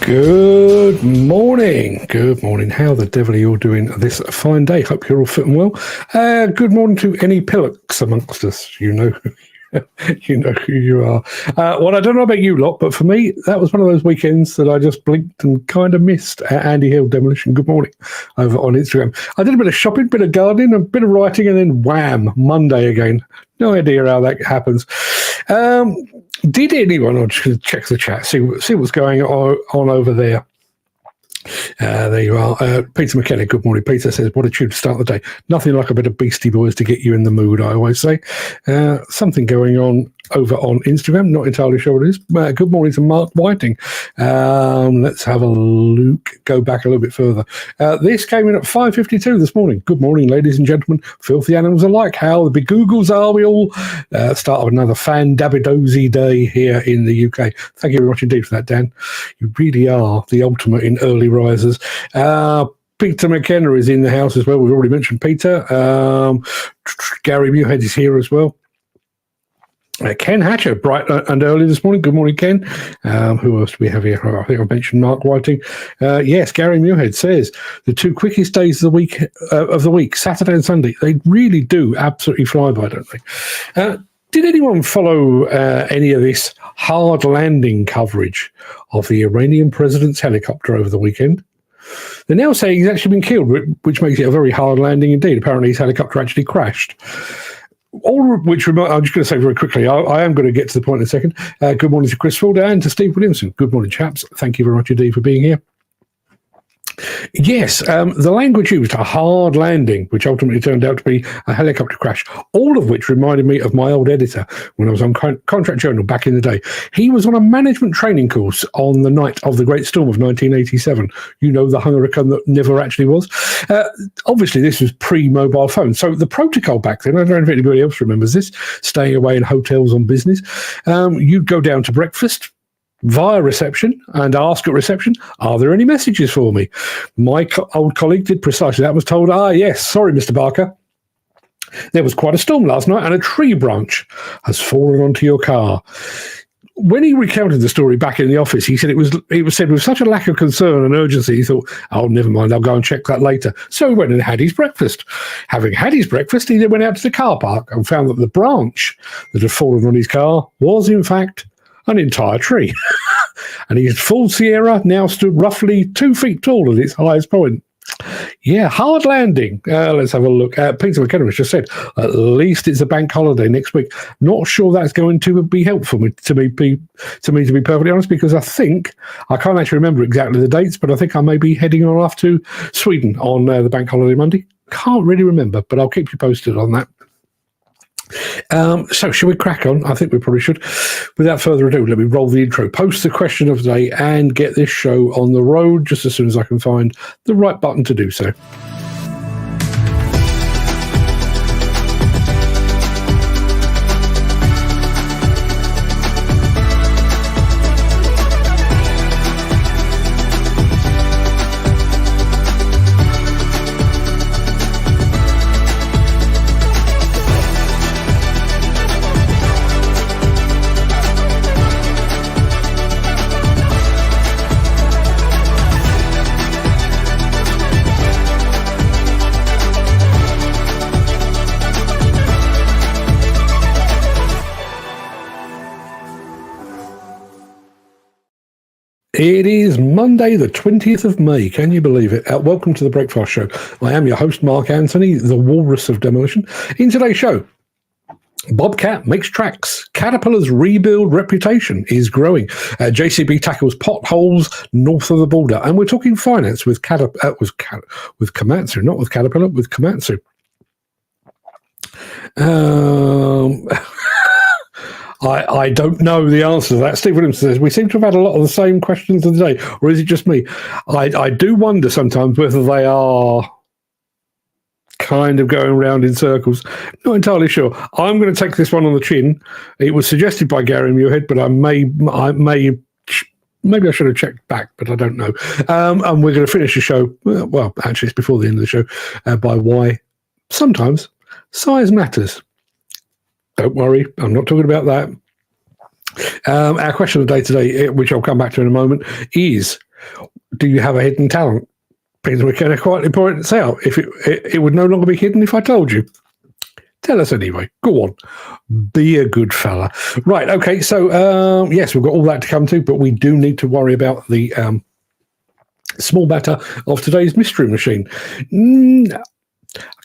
Good morning. Good morning. How the devil are you all doing this fine day? Hope you're all fit and well. Good morning to any pillocks amongst us. You know who you are. Well, I don't know about you lot, but for me, that was one of those weekends that I just blinked and kind of missed. Andy Hill, Demolition, good morning, over on Instagram. I did a bit of shopping, bit of gardening, a bit of writing, and then wham, Monday again. No idea how that happens. Did anyone, I'll just check the chat, see what's going on over there. There you are. Peter McKenna, good morning. Peter says, what a tune to start the day. Nothing like a bit of Beastie Boys to get you in the mood, I always say. Something going on over on Instagram, not entirely sure what it is. Good morning to Mark Whiting. Let's have a look, go back a little bit further. This came in at 5:52 this morning. Good morning, ladies and gentlemen, filthy animals alike. How the big Googles are we all? Start of another fan-dabby-dozy day here in the UK. Thank you very much indeed for that, Dan. You really are the ultimate in early risers. Peter McKenna is in the house as well. We've already mentioned Peter. Gary Muirhead is here as well. Ken Hatcher, bright and early this morning. Good morning, Ken. Who else do we have here? I think I mentioned Mark Whiting. Yes, Gary Muirhead says the two quickest days of the week, Saturday and Sunday. They really do absolutely fly by, don't they? Did anyone follow any of this hard landing coverage of the Iranian president's helicopter over the weekend? They're now saying he's actually been killed, which makes it a very hard landing indeed. Apparently his helicopter actually crashed. All of which, I'm just going to say very quickly, I am going to get to the point in a second. Good morning to Chris Ford and to Steve Williamson. Good morning, chaps. Thank you very much indeed for being here. Yes, the language used, a hard landing, which ultimately turned out to be a helicopter crash, all of which reminded me of my old editor when I was on Contract Journal back in the day. He was on a management training course on the night of the Great Storm of 1987. You know, the hurricane that never actually was. Obviously, this was pre-mobile phone. So the protocol back then, I don't know if anybody else remembers this, staying away in hotels on business, you'd go down to breakfast via reception and ask at reception, are there any messages for me? My old colleague did precisely that, was told, yes, sorry, Mr. Barker. There was quite a storm last night and a tree branch has fallen onto your car. When he recounted the story back in the office, he said it was said with such a lack of concern and urgency, he thought, oh, never mind, I'll go and check that later. So he went and had his breakfast. Having had his breakfast, he then went out to the car park and found that the branch that had fallen on his car was, in fact, an entire tree. And his full Sierra now stood roughly 2 feet tall at its highest point. Yeah, hard landing. Let's have a look. Peter McKenna has just said, at least it's a bank holiday next week. Not sure that's going to be helpful to me, to be perfectly honest, because I think, I can't actually remember exactly the dates, but I think I may be heading on off to Sweden on the bank holiday Monday. Can't really remember, but I'll keep you posted on that. So shall we crack on? I think we probably should. Without further ado, let me roll the intro, post the question of the day, and get this show on the road just as soon as I can find the right button to do so. It is Monday, the 20th of May. Can you believe it? Welcome to the Breakfast Show. I am your host, Mark Anthony, the Walrus of Demolition. In today's show, Bobcat makes tracks. Caterpillar's rebuild reputation is growing. JCB tackles potholes north of the border. And we're talking finance with Komatsu, not with Caterpillar, with Komatsu. I don't know the answer to that. Steve Williamson says, we seem to have had a lot of the same questions of the day, or is it just me? I do wonder sometimes whether they are kind of going around in circles. Not entirely sure. I'm going to take this one on the chin. It was suggested by Gary Muirhead, but maybe I should have checked back, but I don't know. And we're going to finish the show, well, actually it's before the end of the show, by why sometimes size matters. Don't worry, I'm not talking about that. Our question of the day today, which I'll come back to in a moment, is Do you have a hidden talent? Peter McKenna quietly points out, if it would no longer be hidden if I told you. Tell us anyway. Go on. Be a good fella. Right, okay, so yes, we've got all that to come to, but we do need to worry about the small matter of today's mystery machine.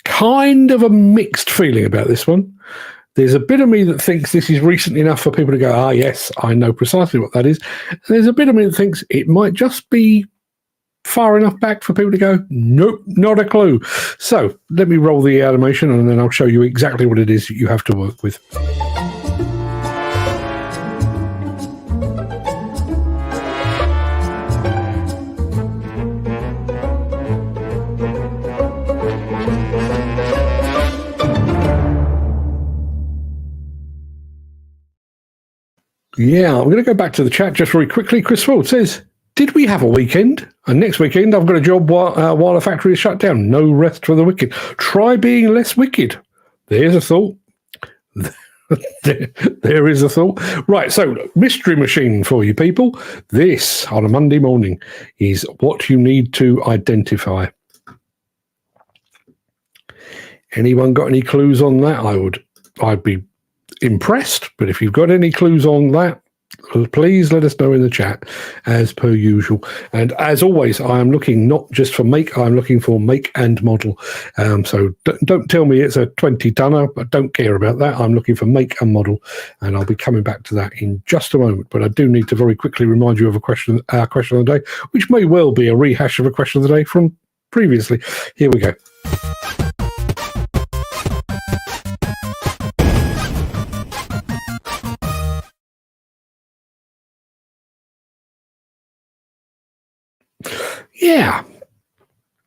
Kind of a mixed feeling about this one. There's a bit of me that thinks this is recent enough for people to go, yes, I know precisely what that is. And there's a bit of me that thinks it might just be far enough back for people to go, nope, not a clue. So let me roll the animation and then I'll show you exactly what it is that you have to work with. Yeah, I'm going to go back to the chat just very quickly. Chris Ford says, did we have a weekend? And next weekend, I've got a job while the factory is shut down. No rest for the wicked. Try being less wicked. There's a thought. There is a thought. Right, so mystery machine for you people. This, on a Monday morning, is what you need to identify. Anyone got any clues on that? I'd be impressed, but if you've got any clues on that, please let us know in the chat as per usual. And as always, I am looking not just for make, I'm looking for make and model. So don't tell me it's a 20-tonner. I don't care about that. I'm looking for make and model, and I'll be coming back to that in just a moment. But I do need to very quickly remind you of our question of the day, which may well be a rehash of a question of the day from previously. Here we go. Yeah,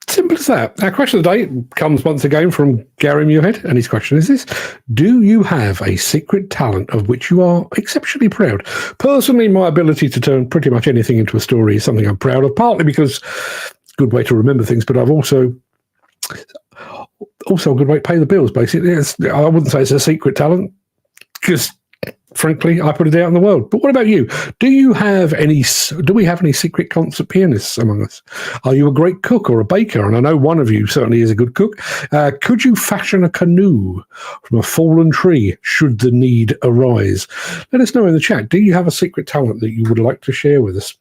simple as that. Our question of the day comes once again from Gary Muirhead, and his question is this: do you have a secret talent of which you are exceptionally proud? Personally, my ability to turn pretty much anything into a story is something I'm proud of, partly because it's a good way to remember things, but I've also a good way to pay the bills, basically. I wouldn't say it's a secret talent, because frankly, I put it out in the world. But what about you? Do we have any secret concert pianists among us? Are you a great cook or a baker? And I know one of you certainly is a good cook. Could you fashion a canoe from a fallen tree should the need arise? Let us know in the chat. Do you have a secret talent that you would like to share with us?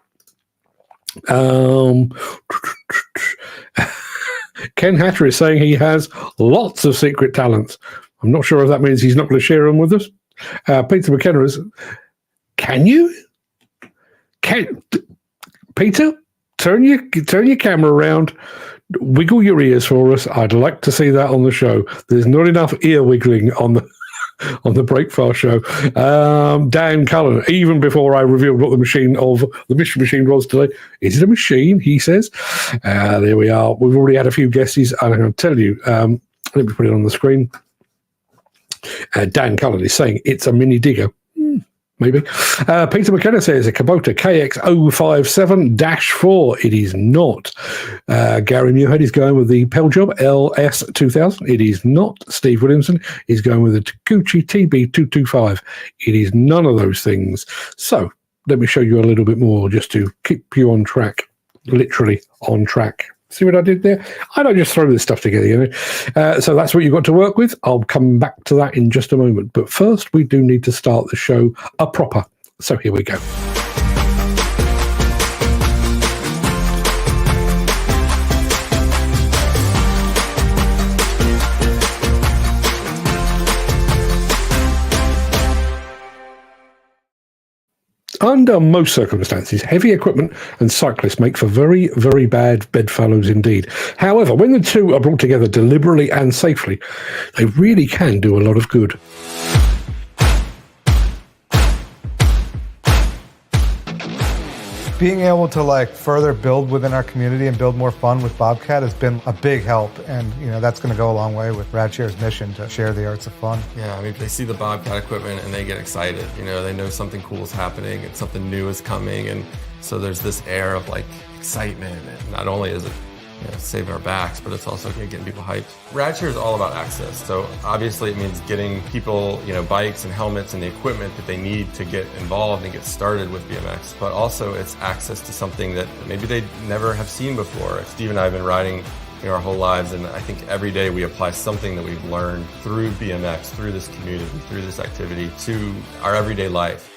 Ken Hatter is saying he has lots of secret talents. I'm not sure if that means he's not going to share them with us. Peter McKenna is, Peter, turn your camera around, wiggle your ears for us. I'd like to see that on the show. There's not enough ear wiggling on the Breakfast show. Dan Cullen, even before I revealed what the mystery machine was today, is it a machine? He says. There we are. We've already had a few guesses, and I'm going to tell you. Let me put it on the screen. Dan Cullen is saying it's a mini digger. Maybe. Peter McKenna says a Kubota KX057-4. It is not. Gary Muirhead is going with the Pelljob LS2000. It is not. Steve Williamson is going with the Taguchi TB225. It is none of those things. So let me show you a little bit more just to keep you on track, literally on track. See what I did there? I don't just throw this stuff together, you know. So that's what you've got to work with. I'll come back to that in just a moment. But first, we do need to start the show proper. So here we go. Under most circumstances, heavy equipment and cyclists make for very, very bad bedfellows indeed. However, when the two are brought together deliberately and safely, they really can do a lot of good. Being able to further build within our community and build more fun with Bobcat has been a big help, and that's going to go a long way with Radshare's mission to share the arts of fun. Yeah, I mean, they see the Bobcat equipment and they get excited. They know something cool is happening and something new is coming, and so there's this air of excitement. And not only is it saving our backs, but it's also getting people hyped. Radshare is all about access. So obviously it means getting people, bikes and helmets and the equipment that they need to get involved and get started with BMX. But also it's access to something that maybe they never have seen before. Steve and I have been riding our whole lives, and I think every day we apply something that we've learned through BMX, through this community, through this activity to our everyday life.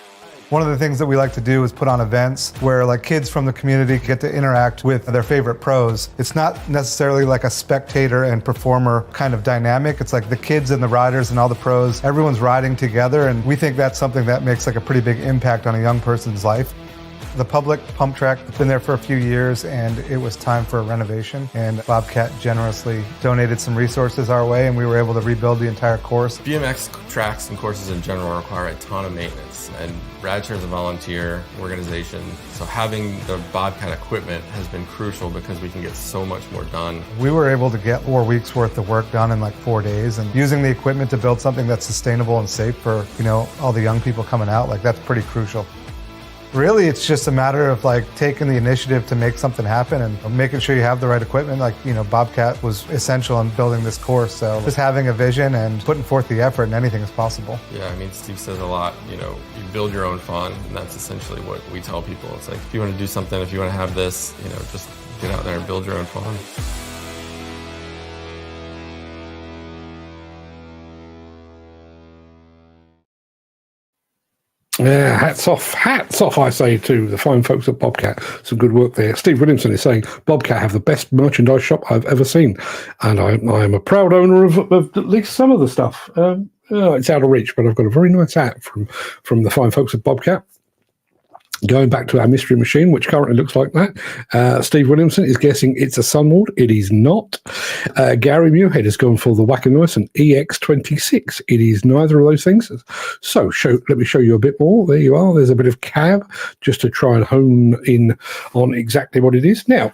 One of the things that we like to do is put on events where like kids from the community get to interact with their favorite pros. It's not necessarily like a spectator and performer kind of dynamic. It's like the kids and the riders and all the pros, everyone's riding together, and we think that's something that makes like a pretty big impact on a young person's life. The public pump track has been there for a few years, and it was time for a renovation, and Bobcat generously donated some resources our way, and we were able to rebuild the entire course. BMX tracks and courses in general require a ton of maintenance, and Radshare is a volunteer organization, so having the Bobcat equipment has been crucial because we can get so much more done. We were able to get 4 weeks worth of work done in like 4 days, and using the equipment to build something that's sustainable and safe for, all the young people coming out, like that's pretty crucial. Really, it's just a matter of like taking the initiative to make something happen and making sure you have the right equipment. Like, Bobcat was essential in building this course. So just having a vision and putting forth the effort, and anything is possible. Yeah, Steve says a lot, you build your own fun. And that's essentially what we tell people. It's like, if you want to do something, if you want to have this, just get out there and build your own fun. Yeah, hats off, I say, to the fine folks at Bobcat. Some good work there. Steve Williamson is saying, Bobcat have the best merchandise shop I've ever seen. And I am a proud owner of at least some of the stuff. It's out of reach, but I've got a very nice hat from the fine folks at Bobcat. Going back to our mystery machine, which currently looks like that. Steve Williamson is guessing it's a Sunward. It is not. Gary Muirhead has gone for the Wackenhorse and EX26. It is neither of those things. So let me show you a bit more. There you are. There's a bit of cab just to try and hone in on exactly what it is. Now,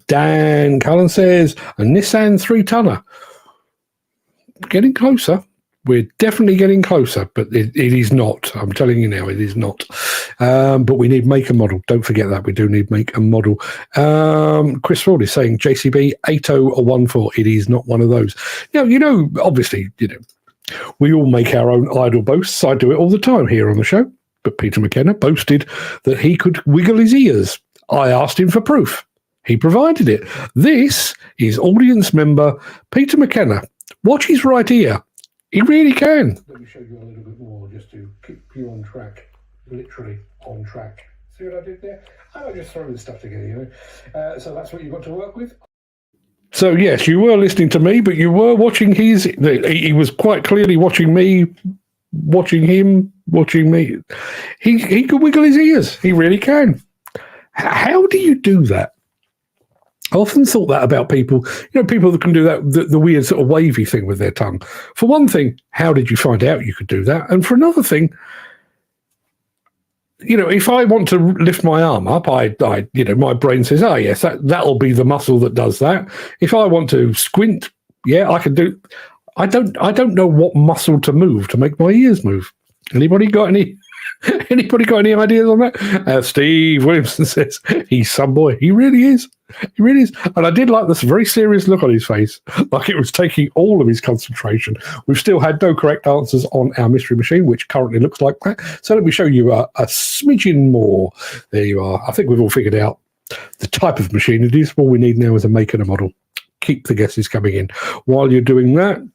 Dan Cullen says, a Nissan 3-tonner. Getting closer. We're definitely getting closer, but it is not. I'm telling you now, it is not. But we need make and model. Don't forget that. We do need make and model. Chris Ford is saying JCB 8014. It is not one of those. Now, obviously, we all make our own idle boasts. I do it all the time here on the show. But Peter McKenna boasted that he could wiggle his ears. I asked him for proof. He provided it. This is audience member Peter McKenna. Watch his right ear. He really can. Let me show you a little bit more just to keep you on track, literally on track. See what I did there? I just throw this stuff together, so that's what you've got to work with. So, yes, you were listening to me, but you were watching he was quite clearly watching me, watching him, watching me. He can wiggle his ears. He really can. How do you do that? I often thought that about people, people that can do that, the weird sort of wavy thing with their tongue. For one thing, how did you find out you could do that? And for another thing, if I want to lift my arm up, I my brain says, oh yes, that'll be the muscle that does that. If I want to squint, yeah, I can do. I don't know what muscle to move to make my ears move. Anybody got any ideas on that? Steve Williamson says he's some boy. He really is. He really is. And I did like this very serious look on his face, like it was taking all of his concentration. We've still had no correct answers on our mystery machine, which currently looks like that. So let me show you a smidgen more. There you are. I think we've all figured out the type of machine it is. All we need now is a make and a model. Keep the guesses coming in. While you're doing that,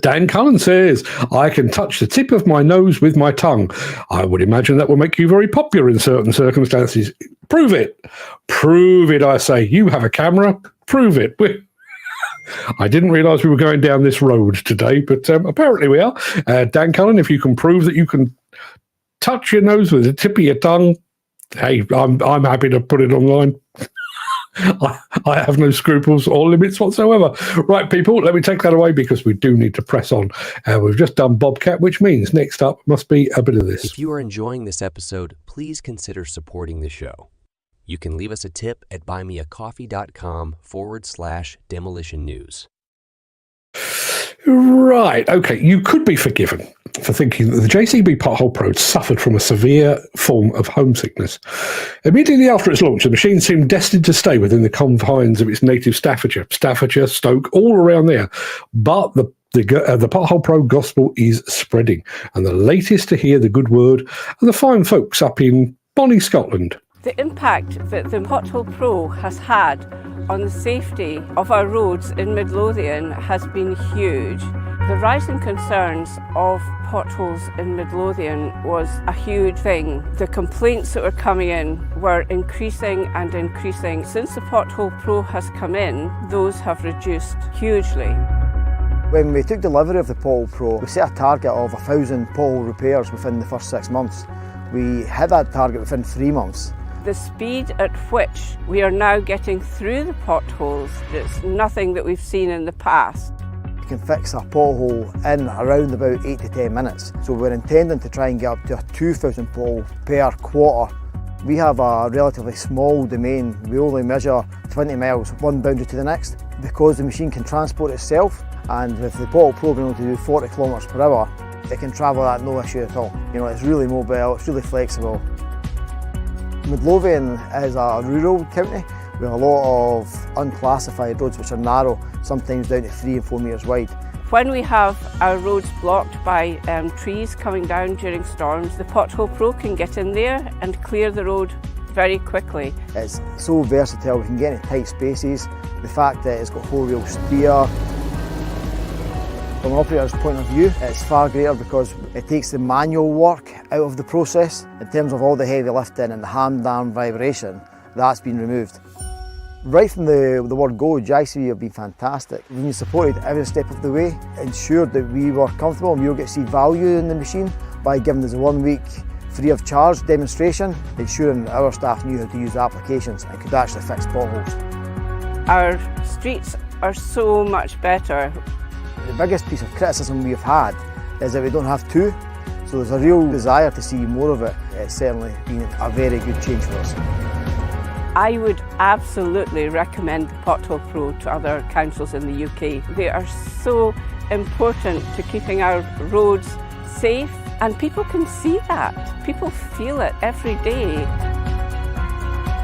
Dan Cullen says, I can touch the tip of my nose with my tongue. I would imagine that will make you very popular in certain circumstances. Prove it. Prove it, I say. You have a camera. Prove it. I didn't realise we were going down this road today, but apparently we are. Dan Cullen, if you can prove that you can touch your nose with the tip of your tongue, hey, I'm happy to put it online. I have no scruples or limits whatsoever. Right, people, let me take that away because we do need to press on. We've just done Bobcat, which means next up must be a bit of this. If you are enjoying this episode, please consider supporting the show. You can leave us a tip at buymeacoffee.com/demolition news. Right. Right, okay, you could be forgiven for thinking that the JCB Pothole Pro suffered from a severe form of homesickness. Immediately after its launch, the machine seemed destined to stay within the confines of its native Staffordshire, Stoke, all around there. But the Pothole Pro gospel is spreading, and the latest to hear the good word are the fine folks up in Bonnie, Scotland. The impact that the Pothole Pro has had on the safety of our roads in Midlothian has been huge. The rising concerns of potholes in Midlothian was a huge thing. The complaints that were coming in were increasing and increasing. Since the Pothole Pro has come in, those have reduced hugely. When we took delivery of the Pothole Pro, we set a target of 1,000 pothole repairs within the first 6 months. We hit that target within 3 months. The speed at which we are now getting through the potholes is nothing that we've seen in the past. You can fix a pothole in around about 8 to 10 minutes. So we're intending to try and get up to a 2,000 pothole per quarter. We have a relatively small domain. We only measure 20 miles, one boundary to the next. Because the machine can transport itself, and with the Pothole Pro being able to do 40 kilometres per hour, it can travel at no issue at all. You know, it's really mobile, it's really flexible. Midlothian is a rural county with a lot of unclassified roads which are narrow, sometimes down to 3 and 4 metres wide. When we have our roads blocked by trees coming down during storms, the Pothole Pro can get in there and clear the road very quickly. It's so versatile, we can get into tight spaces. The fact that it's got 4-wheel steer. From an operator's point of view, it's far greater because it takes the manual work out of the process. In terms of all the heavy lifting and the hand-arm vibration, that's been removed. Right from the word go, JCB have been fantastic. We've been supported every step of the way, ensured that we were comfortable and we were going to see value in the machine by giving us a 1 week free of charge demonstration, ensuring our staff knew how to use the applications and could actually fix potholes. Our streets are so much better. The biggest piece of criticism we've had is that we don't have two, so there's a real desire to see more of it. It's certainly been a very good change for us. I would absolutely recommend the Pothole Pro to other councils in the UK. They are so important to keeping our roads safe, and people can see that. People feel it every day.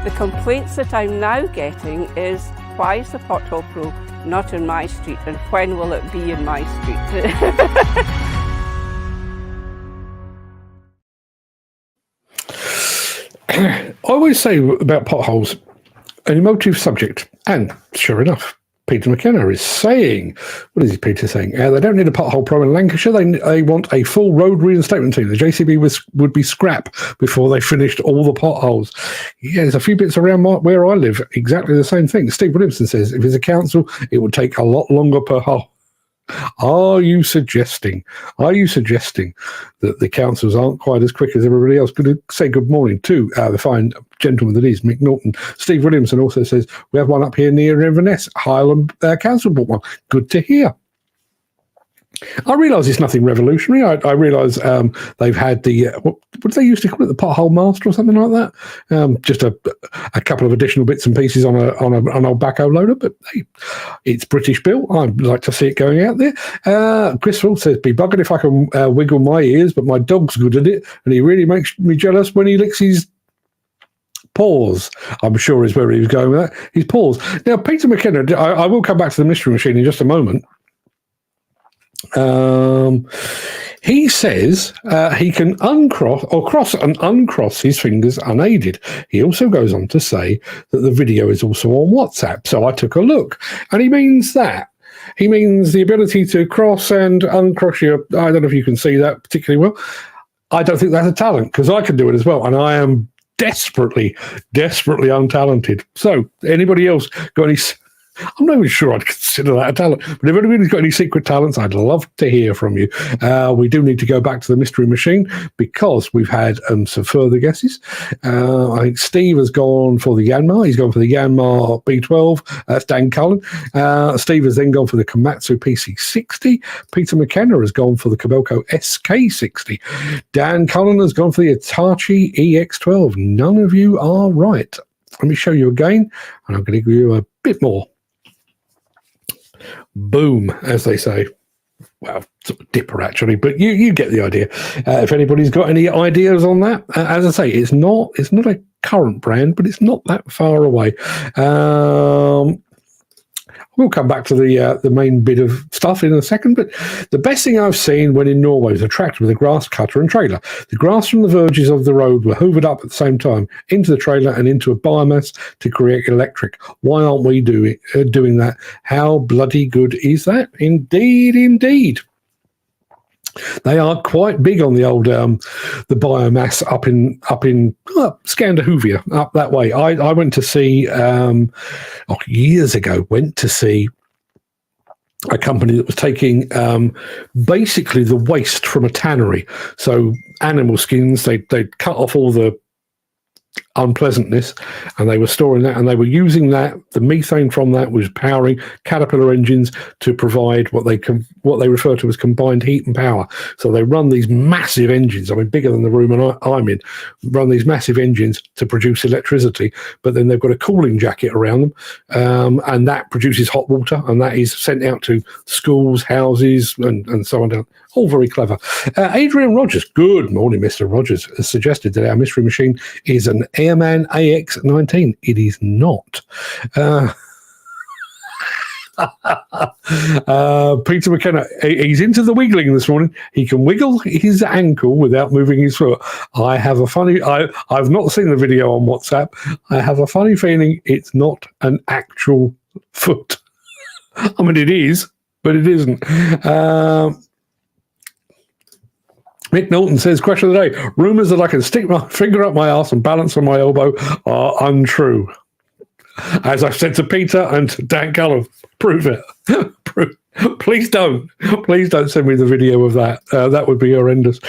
The complaints that I'm now getting is, why is the Pothole Pro not in my street, and when will it be in my street? I always say about potholes, an emotive subject, and sure enough, Peter McKenna is saying, what is Peter saying? They don't need a Pothole Pro in Lancashire, they want a full road reinstatement team. The JCB would be scrap before they finished all the potholes. Yeah, there's a few bits around where I live, exactly the same thing. Steve Williamson says, if it's a council, it would take a lot longer per hole. Are you suggesting that the councils aren't quite as quick as everybody else? Good to say good morning to the fine gentleman that is Mick Norton. Steve Williamson also says, we have one up here near Inverness. Highland Council bought one. Good to hear. I realise it's nothing revolutionary. I realise they've had the, what did they used to call it, the pothole master or something like that? Just a couple of additional bits and pieces on an old backhoe loader, but hey, it's British built. I'd like to see it going out there. Griswold says, be buggered if I can wiggle my ears, but my dog's good at it, and he really makes me jealous when he licks his paws, I'm sure is where he was going with that, his paws. Now, Peter McKenna, I will come back to the mystery machine in just a moment. He says he can cross and uncross his fingers unaided. He also goes on to say that the video is also on WhatsApp. So I took a look, and he means that. He means the ability to cross and uncross your, I don't know if you can see that particularly well. I don't think that's a talent, because I can do it as well, and I am desperately untalented. So anybody else got any... I'm not even sure I'd consider that a talent, but if anybody's got any secret talents, I'd love to hear from you. We do need to go back to the mystery machine because we've had some further guesses. I think Steve has gone for the Yanmar. He's gone for the Yanmar B12. That's Dan Cullen. Steve has then gone for the Komatsu PC60. Peter McKenna has gone for the Kobelco SK60. Dan Cullen has gone for the Hitachi EX12. None of you are right. Let me show you again, and I'm going to give you a bit more. Boom, as they say. well, sort of dipper actually, but you get the idea. If anybody's got any ideas on that, as I say, it's not a current brand, but it's not that far away. We'll come back to the main bit of stuff in a second, but the best thing I've seen when in Norway was a tractor with a grass cutter and trailer. The grass from the verges of the road were hoovered up at the same time into the trailer and into a biomass to create electric. Why aren't we doing that? How bloody good is that? Indeed, indeed. They are quite big on the old the biomass up in Scandinavia, up that way. I went to see years ago. Went to see a company that was taking basically the waste from a tannery. So animal skins, they'd cut off all the unpleasantness, and they were storing that, and they were using that. The methane from that was powering Caterpillar engines to provide what they refer to as combined heat and power. So they run these massive engines, I mean bigger than the room I'm in, run these massive engines to produce electricity, but then they've got a cooling jacket around them, and that produces hot water, and that is sent out to schools, houses, and so on down. All very clever. Adrian Rogers, good morning, Mr. Rogers, has suggested that our mystery machine is an Airman AX19. It is not. Peter McKenna, he's into the wiggling this morning. He can wiggle his ankle without moving his foot. I have a funny, I've not seen the video on WhatsApp. I have a funny feeling it's not an actual foot. I mean, it is, but it isn't. Mick Norton says, question of the day, rumours that I can stick my finger up my arse and balance on my elbow are untrue. As I've said to Peter and to Dan Cullen, prove it. Please don't send me the video of that. That would be horrendous.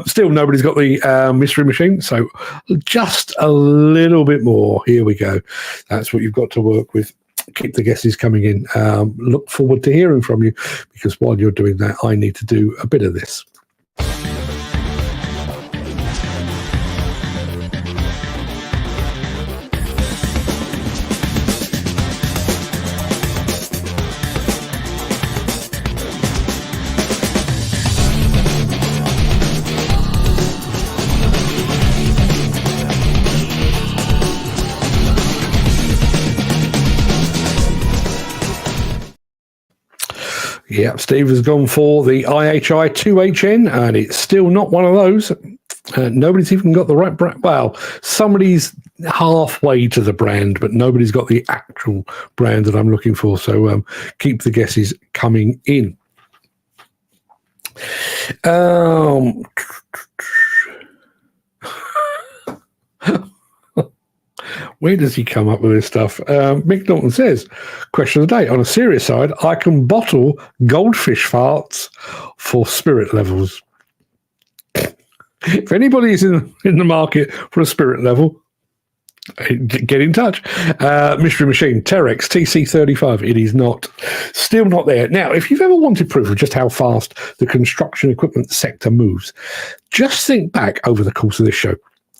Still, nobody's got the mystery machine, so just a little bit more. Here we go. That's what you've got to work with. Keep the guesses coming in. Look forward to hearing from you, because while you're doing that, I need to do a bit of this. Yeah, Steve has gone for the IHI 2HN, and it's still not one of those. Nobody's even got the right brand. Well, somebody's halfway to the brand, but nobody's got the actual brand that I'm looking for. So keep the guesses coming in. Where does he come up with this stuff? Mick Norton says, question of the day, on a serious side, I can bottle goldfish farts for spirit levels. If anybody is in the market for a spirit level, get in touch. Mystery Machine, Terex, TC35. It is not. Still not there. Now, if you've ever wanted proof of just how fast the construction equipment sector moves, just think back over the course of this show.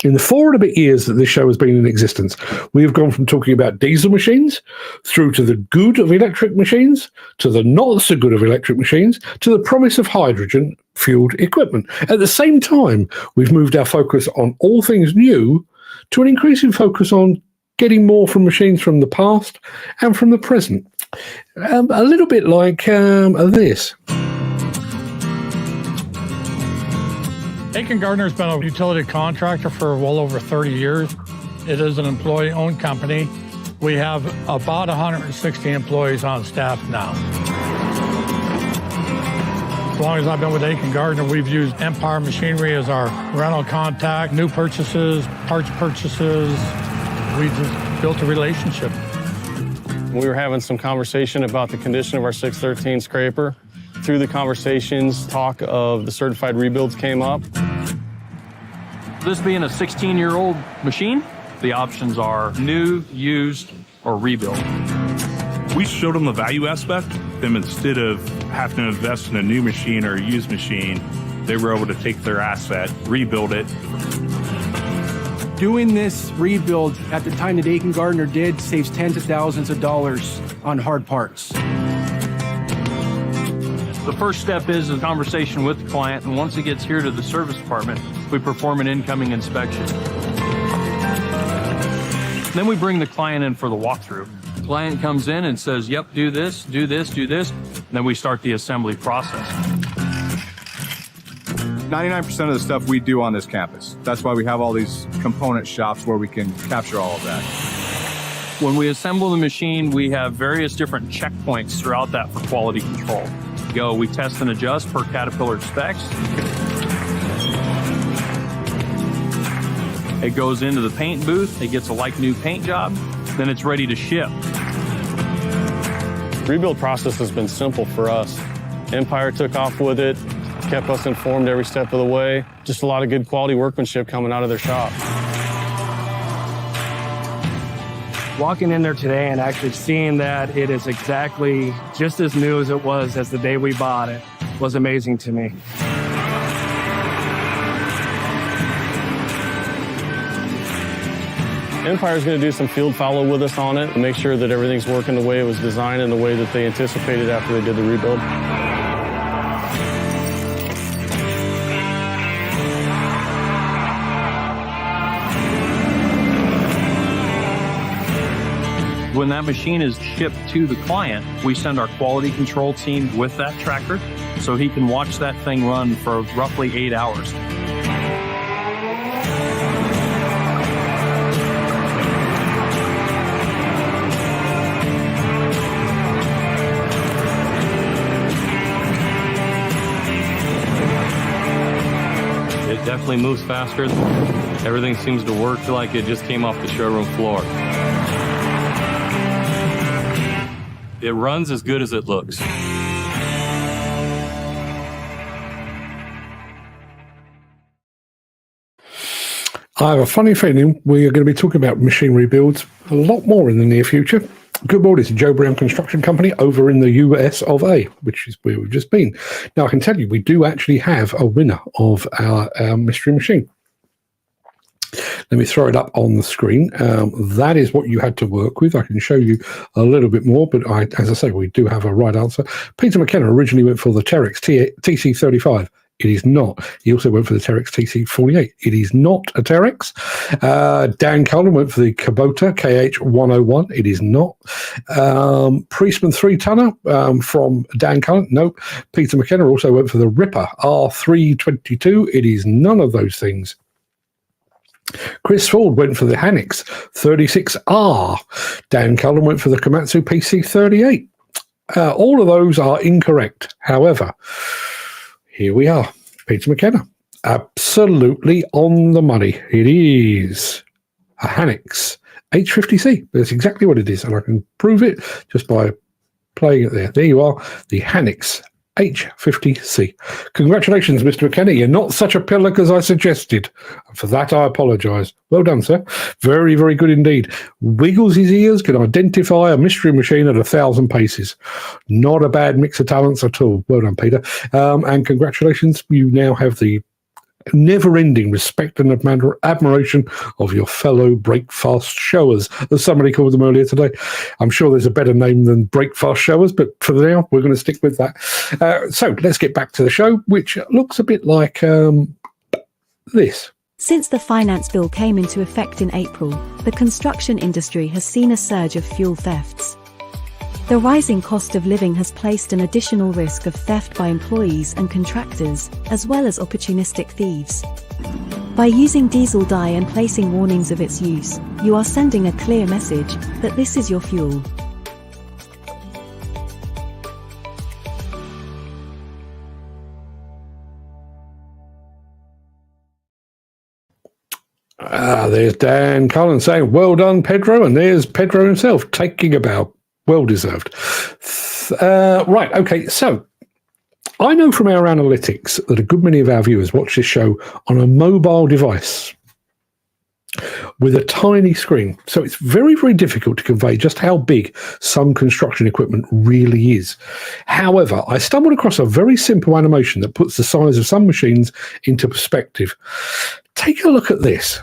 In the 4 and a bit years that this show has been in existence, we have gone from talking about diesel machines through to the good of electric machines, to the not so good of electric machines, to the promise of hydrogen-fueled equipment. At the same time, we've moved our focus on all things new to an increasing focus on getting more from machines from the past and from the present. A little bit like this. Aiken Gardner's been a utility contractor for well over 30 years. It is an employee-owned company. We have about 160 employees on staff now. As long as I've been with Aiken Gardner, we've used Empire Machinery as our rental contact, new purchases, parts purchases. We just built a relationship. We were having some conversation about the condition of our 613 scraper. Through the conversations, talk of the certified rebuilds came up. This being a 16-year-old machine, the options are new, used, or rebuild. We showed them the value aspect. Them instead of having to invest in a new machine or a used machine, they were able to take their asset, rebuild it. Doing this rebuild at the time that Aiken Gardner did saves tens of thousands of dollars on hard parts. The first step is a conversation with the client, and once it gets here to the service department, we perform an incoming inspection. Then we bring the client in for the walkthrough. The client comes in and says, yep, do this, do this, do this. And then we start the assembly process. 99% of the stuff we do on this campus. That's why we have all these component shops where we can capture all of that. When we assemble the machine, we have various different checkpoints throughout that for quality control. We test and adjust per Caterpillar specs. It goes into the paint booth, it gets a like new paint job, then it's ready to ship. Rebuild process has been simple for us. Empire took off with it, kept us informed every step of the way. Just a lot of good quality workmanship coming out of their shop. Walking in there today and actually seeing that it is exactly just as new as it was as the day we bought it was amazing to me. Empire's going to do some field follow with us on it and make sure that everything's working the way it was designed and the way that they anticipated after they did the rebuild. When that machine is shipped to the client, we send our quality control team with that tractor so he can watch that thing run for roughly 8 hours. It definitely moves faster. Everything seems to work like it just came off the showroom floor. It runs as good as it looks. I have a funny feeling we are going to be talking about machine rebuilds a lot more in the near future. Good morning to Joe Brown Construction Company over in the US of A, which is where we've just been. Now, I can tell you, we do actually have a winner of our mystery machine. Let me throw it up on the screen. That is what you had to work with. I can show you a little bit more, but as I say, we do have a right answer. Peter McKenna originally went for the Terex TC35. It is not. He also went for the Terex TC48. It is not a Terex. Dan Cullen went for the Kubota KH101. It is not. Priestman 3-tonner from Dan Cullen. Nope. Peter McKenna also went for the Ripper R322. It is none of those things. Chris Ford went for the Hannix 36R. Dan Cullen went for the Komatsu PC38. All of those are incorrect. However, here we are. Peter McKenna. Absolutely on the money. It is a Hannix H50C. That's exactly what it is. And I can prove it just by playing it there. There you are. The Hannix H50C. Congratulations, Mr. McKenna. You're not such a pillock as I suggested. For that, I apologise. Well done, sir. Very, very good indeed. Wiggles his ears, can identify a mystery machine at 1,000 paces. Not a bad mix of talents at all. Well done, Peter. And congratulations. You now have the never-ending respect and admiration of your fellow break-fast showers, as somebody called them earlier today. I'm sure there's a better name than break-fast showers, but for now, we're going to stick with that. So let's get back to the show, which looks a bit like this. Since the finance bill came into effect in April, the construction industry has seen a surge of fuel thefts. The rising cost of living has placed an additional risk of theft by employees and contractors, as well as opportunistic thieves. By using diesel dye and placing warnings of its use, you are sending a clear message that this is your fuel. There's Dan Cullen saying, well done, Pedro. And there's Pedro himself taking a bow. Well deserved. Right, okay, so I know from our analytics that a good many of our viewers watch this show on a mobile device with a tiny screen. So it's very, very difficult to convey just how big some construction equipment really is. However, I stumbled across a very simple animation that puts the size of some machines into perspective. Take a look at this.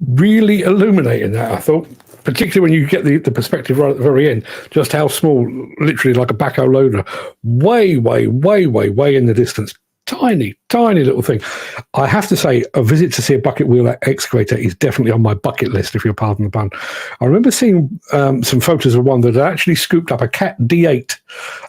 really illuminating that, I thought, particularly when you get the perspective right at the very end, just how small, literally like a backhoe loader, way, way, way, way, way in the distance. Tiny, tiny little thing. I have to say, a visit to see a bucket wheel excavator is definitely on my bucket list, if you'll pardon the pun. I remember seeing some photos of one that had actually scooped up a Cat D8.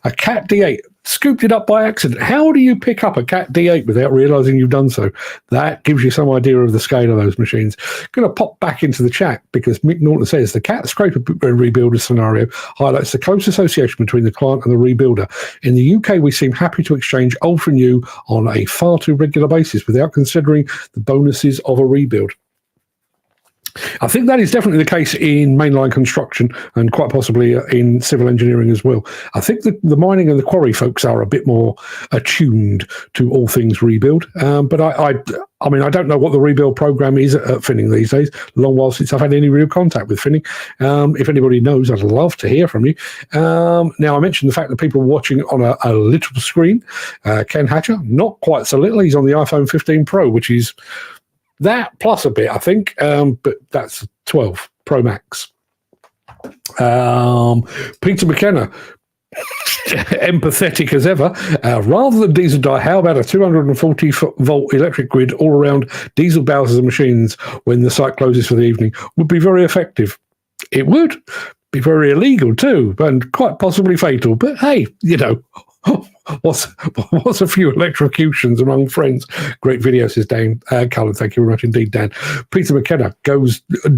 A Cat D8, scooped it up by accident. How do you pick up a Cat D8 without realizing you've done so? That gives you some idea of the scale of those machines. Going to pop back into the chat because Mick Norton says the Cat scraper rebuilder scenario highlights the close association between the client and the rebuilder. In the UK, we seem happy to exchange old for new on a far too regular basis without considering the bonuses of a rebuild. I think that is definitely the case in mainline construction and quite possibly in civil engineering as well. I think the mining and the quarry folks are a bit more attuned to all things rebuild. But I mean, I don't know what the rebuild program is at Finning these days. A long while since I've had any real contact with Finning. If anybody knows, I'd love to hear from you. Now, I mentioned the fact that people are watching on a little screen. Ken Hatcher, not quite so little. He's on the iPhone 15 Pro, which is that plus a bit, I think, but that's 12 Pro Max. Peter McKenna, empathetic as ever. Rather than diesel die, how about a 240 volt electric grid all around diesel Bowsers and machines when the site closes for the evening? Would be very effective. It would be very illegal too, and quite possibly fatal. But hey, you know, what's a few electrocutions among friends? Great video, says Dan Cullen. Thank you very much indeed, Dan. Peter McKenna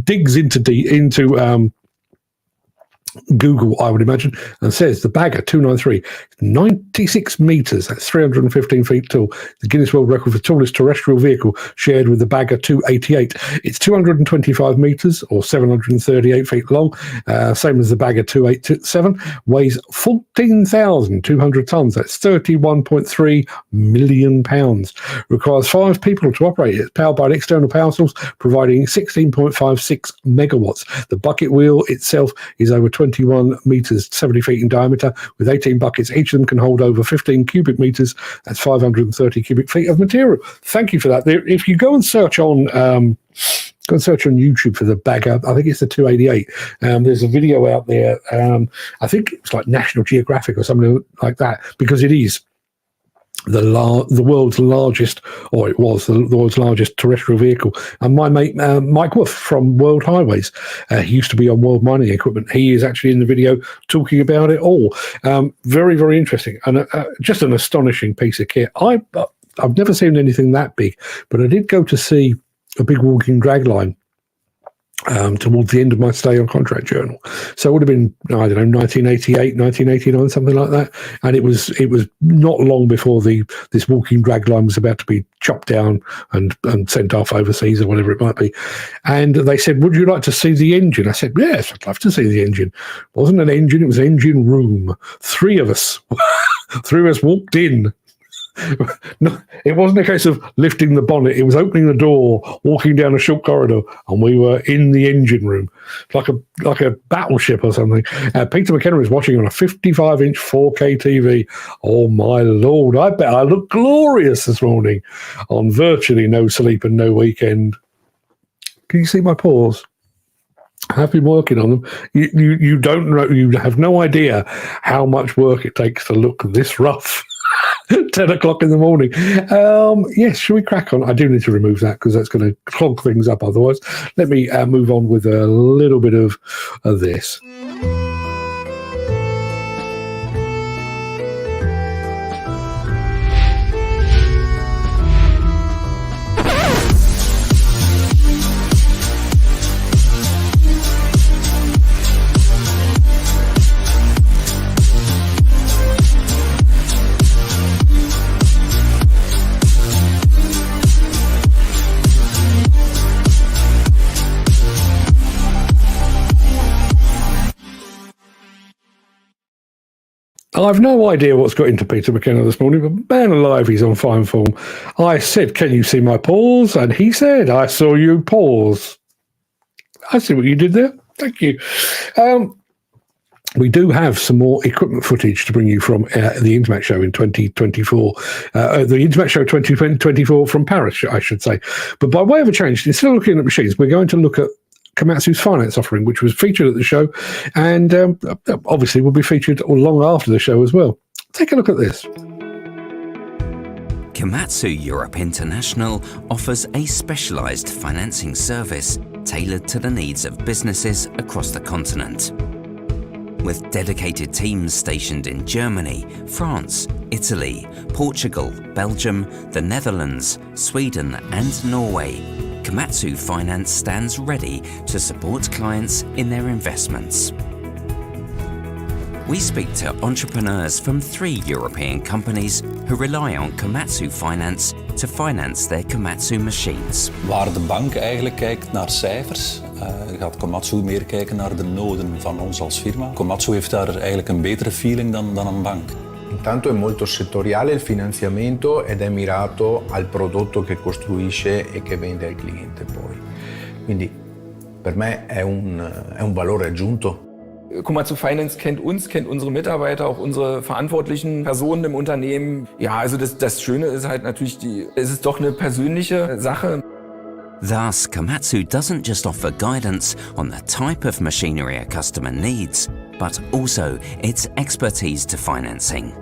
digs into Google, I would imagine, and says the Bagger 293, 96 meters, that's 315 feet tall. The Guinness World Record for tallest terrestrial vehicle shared with the Bagger 288. It's 225 meters or 738 feet long, same as the Bagger 287, weighs 14,200 tons. That's 31.3 million pounds. Requires 5 people to operate it. It's powered by an external power source, providing 16.56 megawatts. The bucket wheel itself is over 21 meters, 70 feet in diameter, with 18 buckets. Each of them can hold over 15 cubic meters. That's 530 cubic feet of material. Thank you for that. If you go and search on YouTube for the Bagger, I think it's the 288. There's a video out there. I think it's like National Geographic or something like that, because it is the world's largest, or it was the world's largest terrestrial vehicle. And my mate Mike Wolf from World Highways, he used to be on World Mining Equipment. He is actually in the video talking about it all. Very, very interesting, and just an astonishing piece of kit. I've never seen anything that big, but I did go to see a big walking drag line towards the end of my stay on Contract Journal. So it would have been, I don't know, 1988, 1989, something like that. And it was not long before this walking drag line was about to be chopped down and sent off overseas or whatever it might be. And they said, would you like to see the engine? I said, yes, I'd love to see the engine. It wasn't an engine, it was an engine room. 3 of us walked in. No, it wasn't a case of lifting the bonnet. It was opening the door, walking down a short corridor, and we were in the engine room, like a battleship or something. Peter McKenna is watching on a 55-inch 4K TV. Oh my lord! I bet I look glorious this morning on virtually no sleep and no weekend. Can you see my paws? I've been working on them. You don't know. You have no idea how much work it takes to look this rough. 10 o'clock in the morning. Yes, shall we crack on? I do need to remove that because that's going to clog things up otherwise. Let me move on with a little bit of this. I've no idea what's got into Peter McKenna this morning, but man alive, he's on fine form. I said, can you see my paws? And he said, I saw you pause. I see what you did there. Thank you. we do have some more equipment footage to bring you from the Intermat show in 2024, the Intermat show 2024 from Paris, I should say. But by way of a change, instead of looking at machines, we're going to look at Komatsu's finance offering, which was featured at the show, and obviously will be featured long after the show as well. Take a look at this. Komatsu Europe International offers a specialised financing service tailored to the needs of businesses across the continent. With dedicated teams stationed in Germany, France, Italy, Portugal, Belgium, the Netherlands, Sweden and Norway, Komatsu Finance stands ready to support clients in their investments. We speak to entrepreneurs from 3 European companies who rely on Komatsu Finance to finance their Komatsu machines. Waar de bank eigenlijk kijkt naar cijfers, gaat Komatsu meer kijken naar de noden van ons als firma. Komatsu heeft daar eigenlijk een betere feeling dan een bank. Intanto è molto settoriale il finanziamento ed è mirato al prodotto che costruisce e che vende al cliente poi. Quindi per me è un valore aggiunto. Komatsu Finance kennt uns, kennt unsere Mitarbeiter, auch unsere verantwortlichen Personen im Unternehmen. Ja, also das Schöne ist halt natürlich, es ist doch eine persönliche Sache. Thus, Komatsu doesn't just offer guidance on the type of machinery a customer needs, but also its expertise to financing.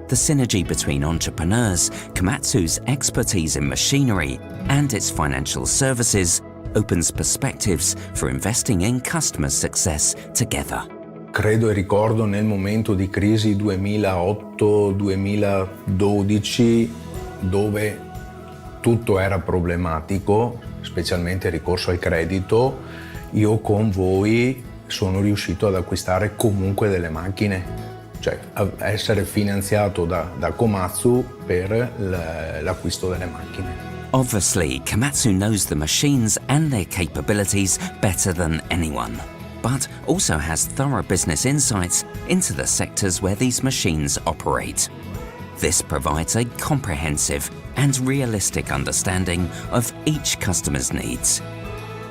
The synergy between entrepreneurs, Komatsu's expertise in machinery, and its financial services opens perspectives for investing in customer success together. Credo e ricordo nel momento di crisi 2008-2012 dove tutto era problematico, specialmente il ricorso al credito, io con voi sono riuscito ad acquistare comunque delle macchine, cioè a essere finanziato da Komatsu per l'acquisto delle macchine. Obviously, Komatsu knows the machines and their capabilities better than anyone, but also has thorough business insights into the sectors where these machines operate. This provides a comprehensive and realistic understanding of each customer's needs,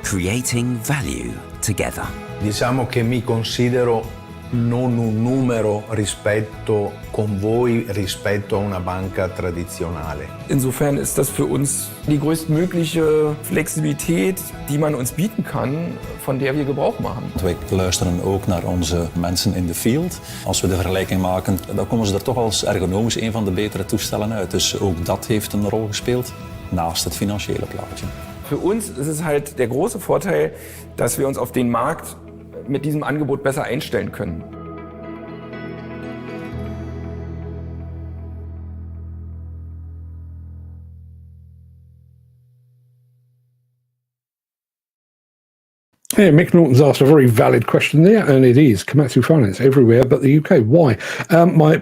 creating value together. Diciamo che mi considero non un numero con voi rispetto a una banca tradizionale. Insofern ist das für uns die größtmögliche Flexibilität, die man uns bieten kann, von der wir Gebrauch machen. Wij luisteren ook naar onze mensen in de field. Als we de vergelijking maken, dan komen ze er toch als ergonomisch een van de betere toestellen uit. Dus ook dat heeft een rol gespeeld, naast het financiële plaatje. Für uns ist es halt der große Vorteil, dass wir uns auf den Markt mit diesem Angebot besser einstellen können. Yeah, Mick Norton's asked a very valid question there, and it is Komatsu Finance everywhere but the UK. Why?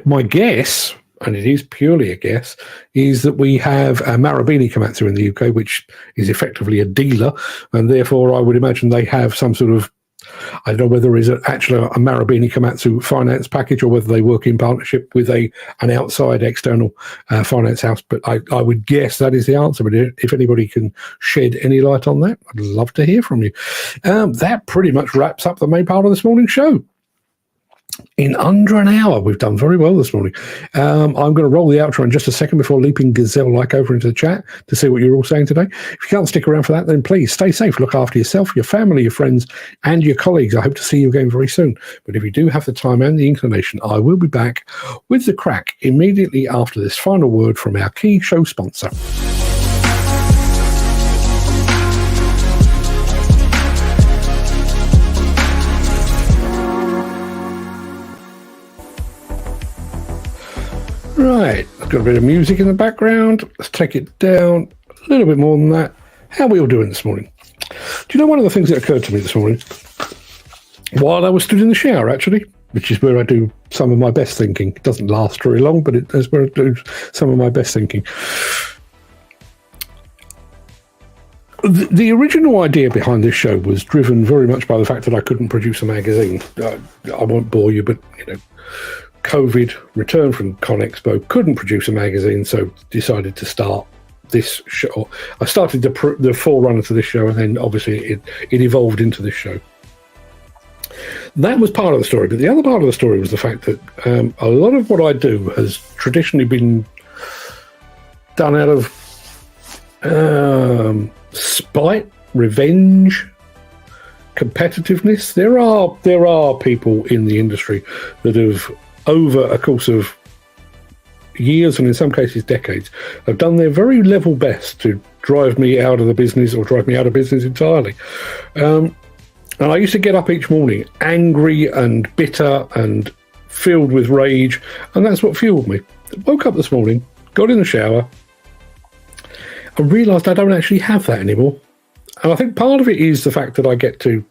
My guess, and it is purely a guess, is that we have a Marubeni Komatsu in the UK, which is effectively a dealer, and therefore I would imagine they have some sort of, I don't know whether it's actually a Marubeni Komatsu finance package or whether they work in partnership with an outside external finance house. But I would guess that is the answer. But if anybody can shed any light on that, I'd love to hear from you. That pretty much wraps up the main part of this morning's show. In under an hour, we've done very well this morning. I'm going to roll the outro in just a second before leaping gazelle-like over into the chat to see what you're all saying today. If you can't stick around for that, then please stay safe. Look after yourself, your family, your friends, and your colleagues. I hope to see you again very soon. But if you do have the time and the inclination, I will be back with the Craic immediately after this final word from our key show sponsor. Right, I've got a bit of music in the background. Let's take it down a little bit more than that. How are we all doing this morning? Do you know one of the things that occurred to me this morning? While I was stood in the shower, actually, which is where I do some of my best thinking. It doesn't last very long, but it's where I do some of my best thinking. The original idea behind this show was driven very much by the fact that I couldn't produce a magazine. I won't bore you, but, you know, COVID, returned from ConExpo, couldn't produce a magazine, so decided to start this show. I started the forerunner to this show, and then obviously it evolved into this show. That was part of the story, but the other part of the story was the fact that a lot of what I do has traditionally been done out of spite, revenge, competitiveness. There are people in the industry that have, over a course of years and in some cases decades, have done their very level best to drive me out of the business or drive me out of business entirely. And I used to get up each morning angry and bitter and filled with rage, and that's what fueled me. Woke up this morning, got in the shower, and realised I don't actually have that anymore. And I think part of it is the fact that I get to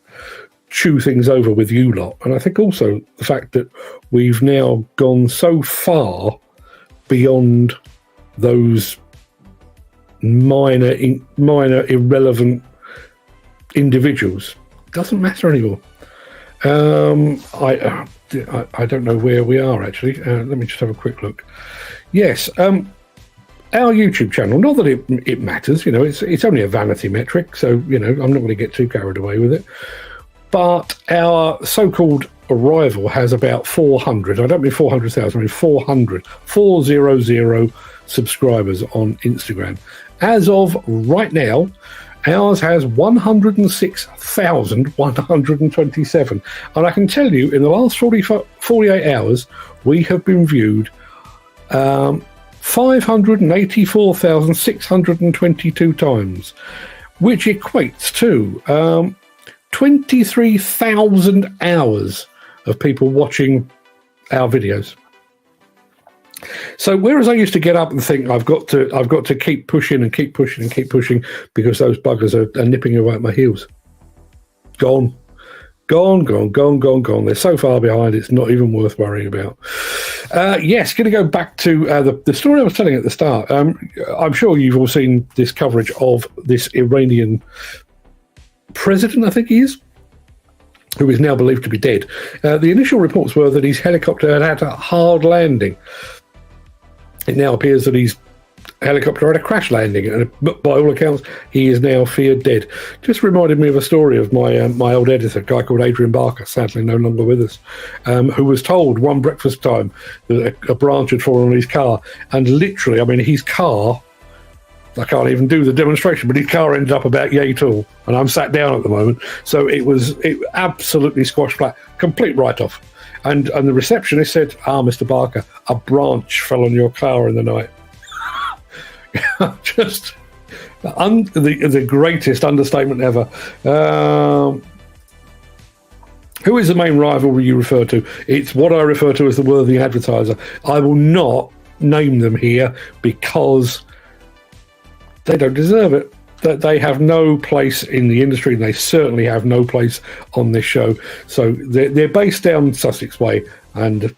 chew things over with you lot, and I think also the fact that we've now gone so far beyond those minor irrelevant individuals. Doesn't matter anymore. I don't know where we are actually. Let me just have a quick look. Yes, our YouTube channel. Not that it matters. You know, it's only a vanity metric. So you know, I'm not going to get too carried away with it. But our so-called rival has about 400. I don't mean 400,000. I mean 400 subscribers on Instagram. As of right now, ours has 106,127. And I can tell you, in the last 48 hours, we have been viewed 584,622 times, which equates to 23,000 hours of people watching our videos. So whereas I used to get up and think I've got to keep pushing and keep pushing and keep pushing because those buggers are nipping away at my heels. Gone. They're so far behind, it's not even worth worrying about. Yes, going to go back to the story I was telling at the start. I'm sure you've all seen this coverage of this Iranian president, I think he is, who is now believed to be dead. The initial reports were that his helicopter had a hard landing. It now appears that his helicopter had a crash landing, and by all accounts, he is now feared dead. Just reminded me of a story of my old editor, a guy called Adrian Barker, sadly no longer with us, who was told one breakfast time that a branch had fallen on his car, and literally, I mean, his car, I can't even do the demonstration, but his car ended up about yay tall, and I'm sat down at the moment, so it absolutely squashed flat, complete write-off. And the receptionist said, Mr. Barker, a branch fell on your car in the night. Just the greatest understatement ever. Who is the main rival you refer to? It's what I refer to as the worthy advertiser. I will not name them here because they don't deserve it. They have no place in the industry, and they certainly have no place on this show. So they're based down Sussex way, and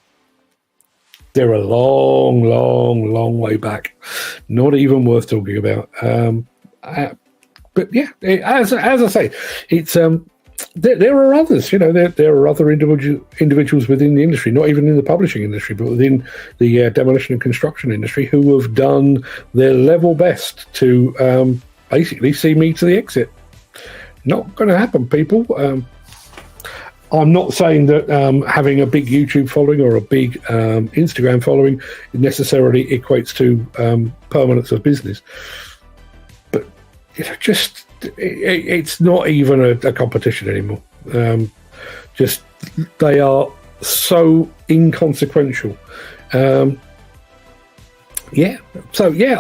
they're a long way back. Not even worth talking about. But yeah, as I say, it's there are others. You know, there are other individuals within the industry, not even in the publishing industry, but within the demolition and construction industry, who have done their level best to basically see me to the exit. Not going to happen, people. I'm not saying that having a big YouTube following or a big Instagram following necessarily equates to permanence of business, but you know, just it's not even a competition anymore. Just they are so inconsequential. Yeah. So yeah,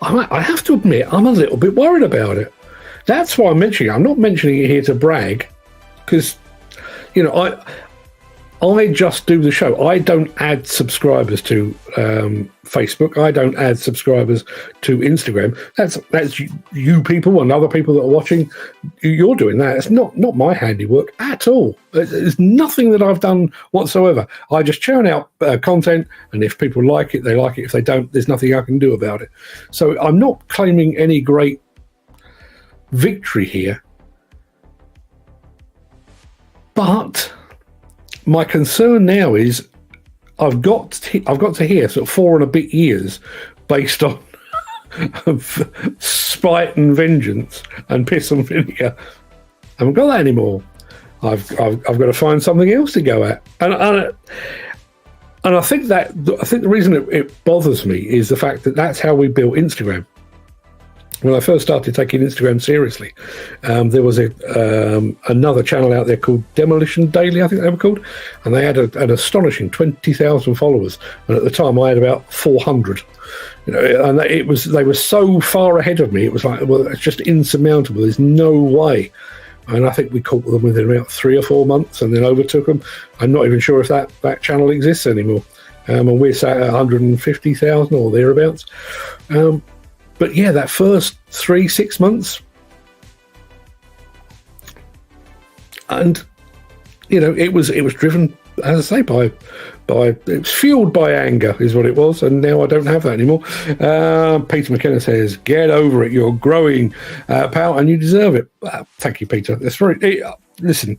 I have to admit, I'm a little bit worried about it. That's why I'm mentioning it. I'm not mentioning it here to brag, because, you know, I just do the show. I don't add subscribers to Facebook. I don't add subscribers to Instagram. That's you people and other people that are watching. You're doing that. It's not my handiwork at all. There's nothing that I've done whatsoever. I just churn out content, and if people like it, they like it. If they don't, there's nothing I can do about it. So I'm not claiming any great victory here, but my concern now is I've got to hear sort of 4 and a bit years based on spite and vengeance and piss and vinegar. I haven't got that anymore. I've got to find something else to go at. And I think the reason it bothers me is the fact that that's how we built Instagram. When I first started taking Instagram seriously, there was another channel out there called Demolition Daily, I think they were called, and they had an astonishing 20,000 followers. And at the time, I had about 400. And they were so far ahead of me. It was like, well, it's just insurmountable. There's no way. And I think we caught them within about 3 or 4 months, and then overtook them. I'm not even sure if that channel exists anymore. And we're sat at 150,000 or thereabouts. But yeah, that first 3-6 months, and it was driven, as I say, by it was fueled by anger, is what it was, and now I don't have that anymore. Peter McKenna says, "Get over it. You're growing, pal, and you deserve it." Thank you, Peter. That's very. Listen,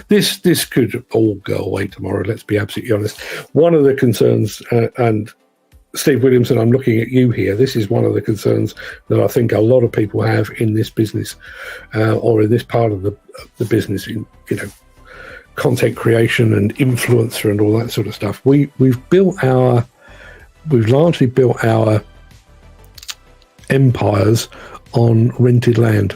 this could all go away tomorrow. Let's be absolutely honest. One of the concerns, and Steve Williamson, I'm looking at you here. This is one of the concerns that I think a lot of people have in this business, or in this part of the business, in content creation and influencer and all that sort of stuff. We've largely built our empires on rented land.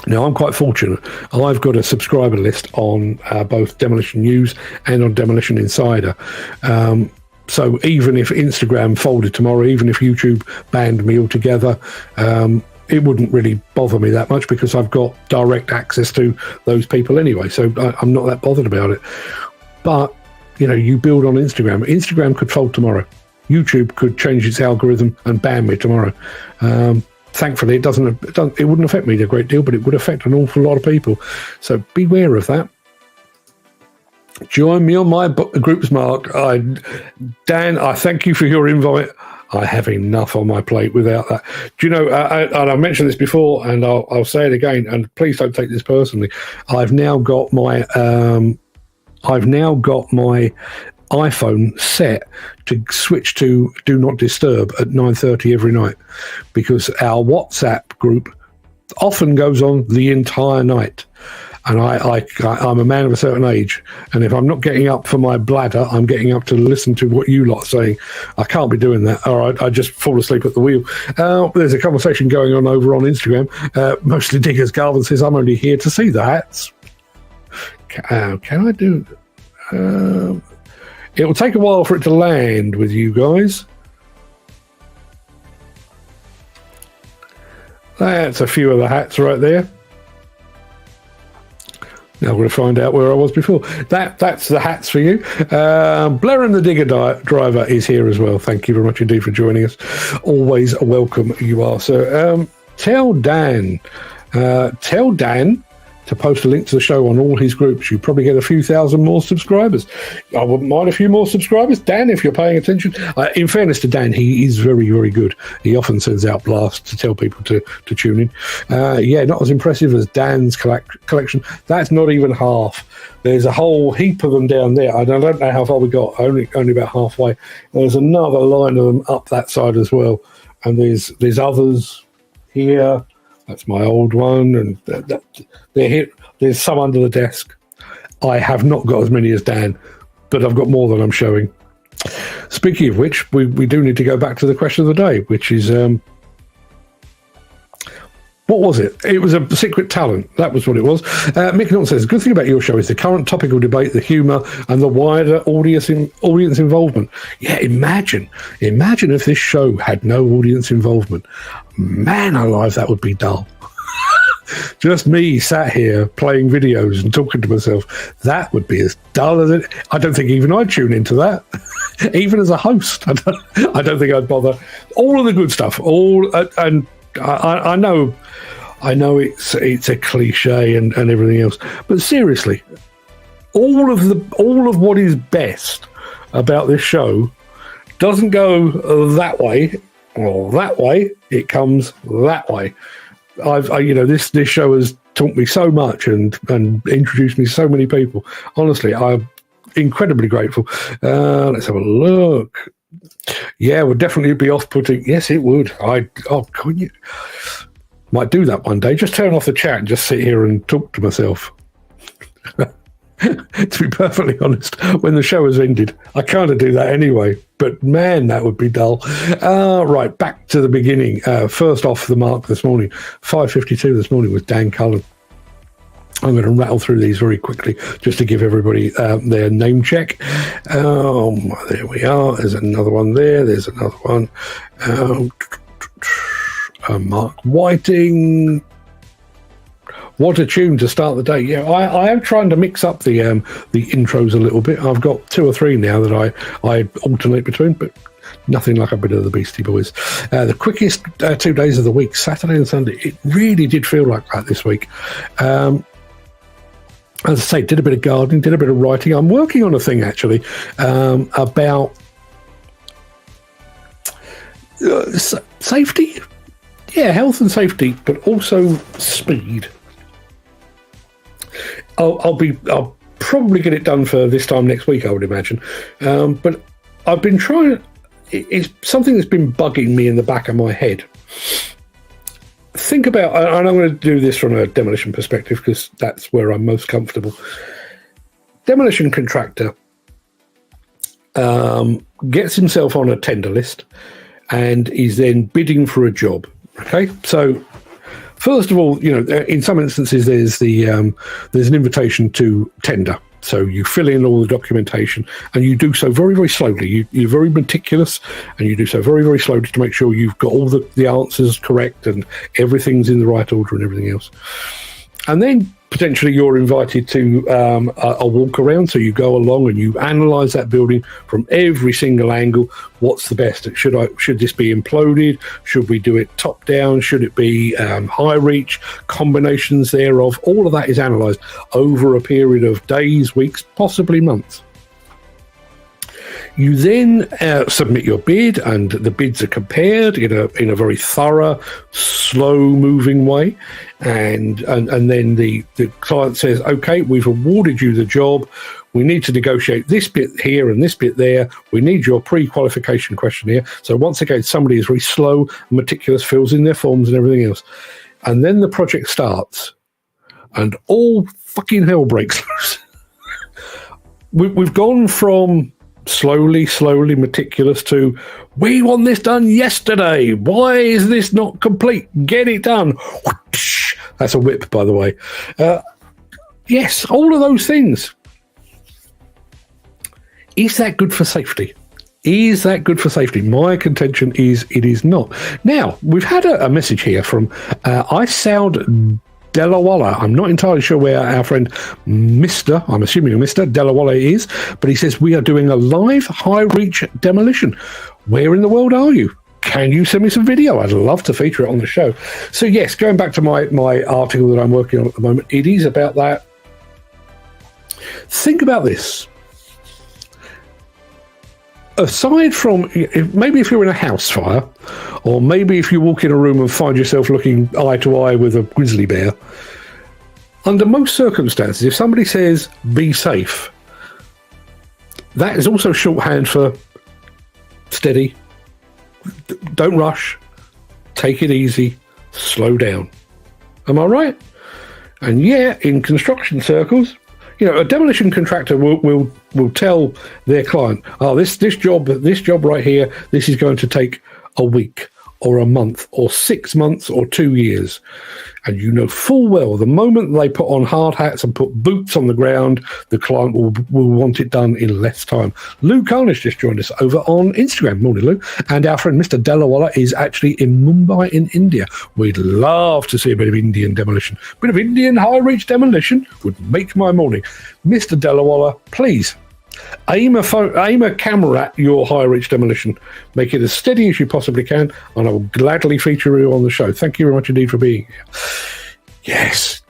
Now, I'm quite fortunate. I've got a subscriber list on both Demolition News and on Demolition Insider. So even if Instagram folded tomorrow, even if YouTube banned me altogether, it wouldn't really bother me that much because I've got direct access to those people anyway. So I'm not that bothered about it. But, you build on Instagram. Instagram could fold tomorrow. YouTube could change its algorithm and ban me tomorrow. Thankfully, it wouldn't affect me a great deal, but it would affect an awful lot of people. So beware of that. Join me on my groups, Mark. Dan, I thank you for your invite. I have enough on my plate without that. Do you know, and I've mentioned this before, and I'll say it again, and please don't take this personally. I've now got my iPhone set to switch to Do Not Disturb at 9:30 every night, because our WhatsApp group often goes on the entire night. And I'm a man of a certain age, and if I'm not getting up for my bladder, I'm getting up to listen to what you lot are saying. I can't be doing that. All right, I just fall asleep at the wheel. There's a conversation going on over on Instagram. Mostly Diggers Garvin says, "I'm only here to see the hats." Can I do? It will take a while for it to land with you guys. That's a few of the hats right there. Now we're going to find out where I was before. That's the hats for you. Blair and the Digger Driver is here as well. Thank you very much indeed for joining us. Always welcome you are, sir. Tell Dan to post a link to the show on all his groups. You probably get a few thousand more subscribers. I wouldn't mind a few more subscribers. Dan, if you're paying attention. In fairness to Dan, he is very, very good. He often sends out blasts to tell people to tune in. Not as impressive as Dan's collection. That's not even half. There's a whole heap of them down there. I don't know how far we got. Only about halfway. There's another line of them up that side as well. And there's others here. That's my old one, and they're here. There's some under the desk. I have not got as many as Dan, but I've got more than I'm showing. Speaking of which, we do need to go back to the question of the day, which is, what was it? It was a secret talent. That was what it was. Mick Norton says, good thing about your show is the current topical debate, the humour, and the wider audience involvement. Yeah, imagine if this show had no audience involvement. Man alive, that would be dull. Just me sat here playing videos and talking to myself. That would be as dull as it. I don't think even I'd tune into that. Even as a host, I don't think I'd bother. All of the good stuff. And I know it's a cliche and everything else, but seriously, all of what is best about this show doesn't go that way or that way. It comes that way. This show has taught me so much and introduced me to so many people. Honestly, I'm incredibly grateful. Let's have a look. Yeah, would definitely be off-putting. Yes, it would. Couldn't you? Might do that one day. Just turn off the chat and just sit here and talk to myself. To be perfectly honest, when the show has ended, I kind of do that anyway. But man, that would be dull. Right, back to the beginning. First off the mark this morning, 5:52 this morning was Dan Cullen. I'm going to rattle through these very quickly just to give everybody their name check. There we are. There's another one there. There's another one. Mark Whiting. What a tune to start the day. Yeah, I am trying to mix up the intros a little bit. I've got 2 or 3 now that I alternate between, but nothing like a bit of the Beastie Boys. The quickest 2 days of the week, Saturday and Sunday. It really did feel like that this week. As I say, did a bit of gardening, did a bit of writing. I'm working on a thing, actually, about safety. Yeah, health and safety, but also speed. I'll probably get it done for this time next week, I would imagine. But I've been trying. It's something that's been bugging me in the back of my head. Think about, and I'm going to do this from a demolition perspective because that's where I'm most comfortable. Demolition contractor gets himself on a tender list and is then bidding for a job. Okay, so first of all, in some instances there's an invitation to tender. So you fill in all the documentation and you do so very, very slowly. You're very meticulous and you do so very, very slowly to make sure you've got all the answers correct and everything's in the right order and everything else. And then potentially you're invited to a walk around. So you go along and you analyse that building from every single angle. What's the best? Should this be imploded? Should we do it top down? Should it be high reach? Combinations thereof. All of that is analysed over a period of days, weeks, possibly months. You then submit your bid, and the bids are compared in a very thorough, slow-moving way, and then the client says, "Okay, we've awarded you the job. We need to negotiate this bit here and this bit there. We need your pre-qualification questionnaire." So once again, somebody is very slow, meticulous, fills in their forms and everything else, and then the project starts, and all fucking hell breaks loose. We've gone from slowly meticulous to, we want this done yesterday. Why is this not complete? Get it done. That's a whip, by the way. Yes, all of those things. Is that good for safety? Is that good for safety? My contention is it is not. Now, we've had a message here from Isoud Delawala. I'm not entirely sure where our friend Mr. I'm assuming Mr. Delawala is, but he says, we are doing a live high-reach demolition. Where in the world are you? Can you send me some video? I'd love to feature it on the show. So yes, going back to my article that I'm working on at the moment, it is about that. Think about this. Aside from, maybe if you're in a house fire, or maybe if you walk in a room and find yourself looking eye to eye with a grizzly bear, under most circumstances, if somebody says, be safe, that is also shorthand for steady, don't rush, take it easy, slow down. Am I right? And yeah, in construction circles, a demolition contractor will tell their client, "Oh, this job right here, this is going to take a week or a month or 6 months or 2 years." And you know full well the moment they put on hard hats and put boots on the ground, the client will want it done in less time. Lou Carnish just joined us over on Instagram. Morning, Lou. And our friend Mr. Delawala is actually in Mumbai in India. We'd love to see a bit of Indian demolition. A bit of Indian high-reach demolition would make my morning. Mr. Delawala, please aim a camera at your high-reach demolition. Make it as steady as you possibly can, and I will gladly feature you on the show. Thank you very much indeed for being here. Yes,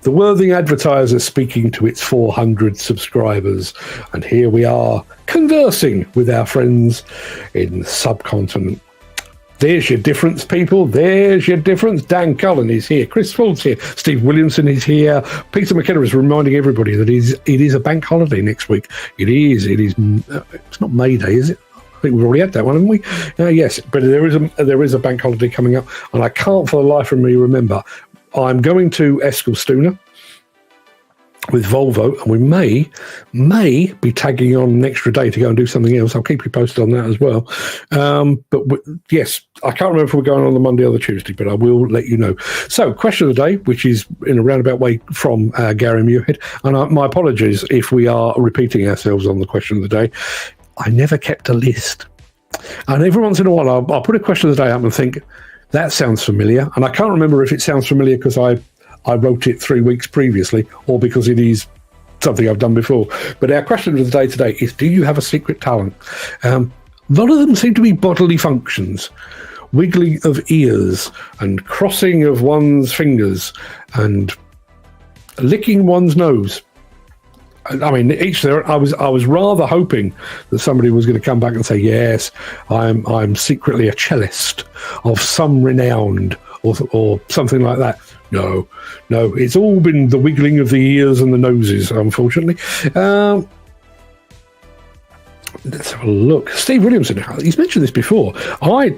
the Worthing Advertiser speaking to its 400 subscribers, and here we are conversing with our friends in the subcontinent. There's your difference, people. There's your difference. Dan Cullen is here. Chris Ford's here. Steve Williamson is here. Peter McKenna is reminding everybody that it is a bank holiday next week. It is. It's not May Day, is it? I think we've already had that one, haven't we? Yes, but there is a bank holiday coming up, and I can't for the life of me remember. I'm going to Eskilstuna with Volvo, and we may be tagging on an extra day to go and do something else. I'll keep you posted on that as well. Yes, I can't remember if we're going on the Monday or the Tuesday, but I will let you know. So, question of the day, which is in a roundabout way from Gary Muirhead, and my apologies if we are repeating ourselves on the question of the day. I never kept a list. And every once in a while, I'll put a question of the day up and think, that sounds familiar. And I can't remember if it sounds familiar because I wrote it 3 weeks previously or because it is something I've done before. But our question of the day today is, do you have a secret talent? A lot of them seem to be bodily functions, wiggling of ears and crossing of one's fingers and licking one's nose. I mean, each there. I was rather hoping that somebody was going to come back and say, yes, I'm secretly a cellist of some renown or something like that. No, it's all been the wiggling of the ears and the noses, unfortunately. Let's have a look. Steve Williamson, he's mentioned this before. I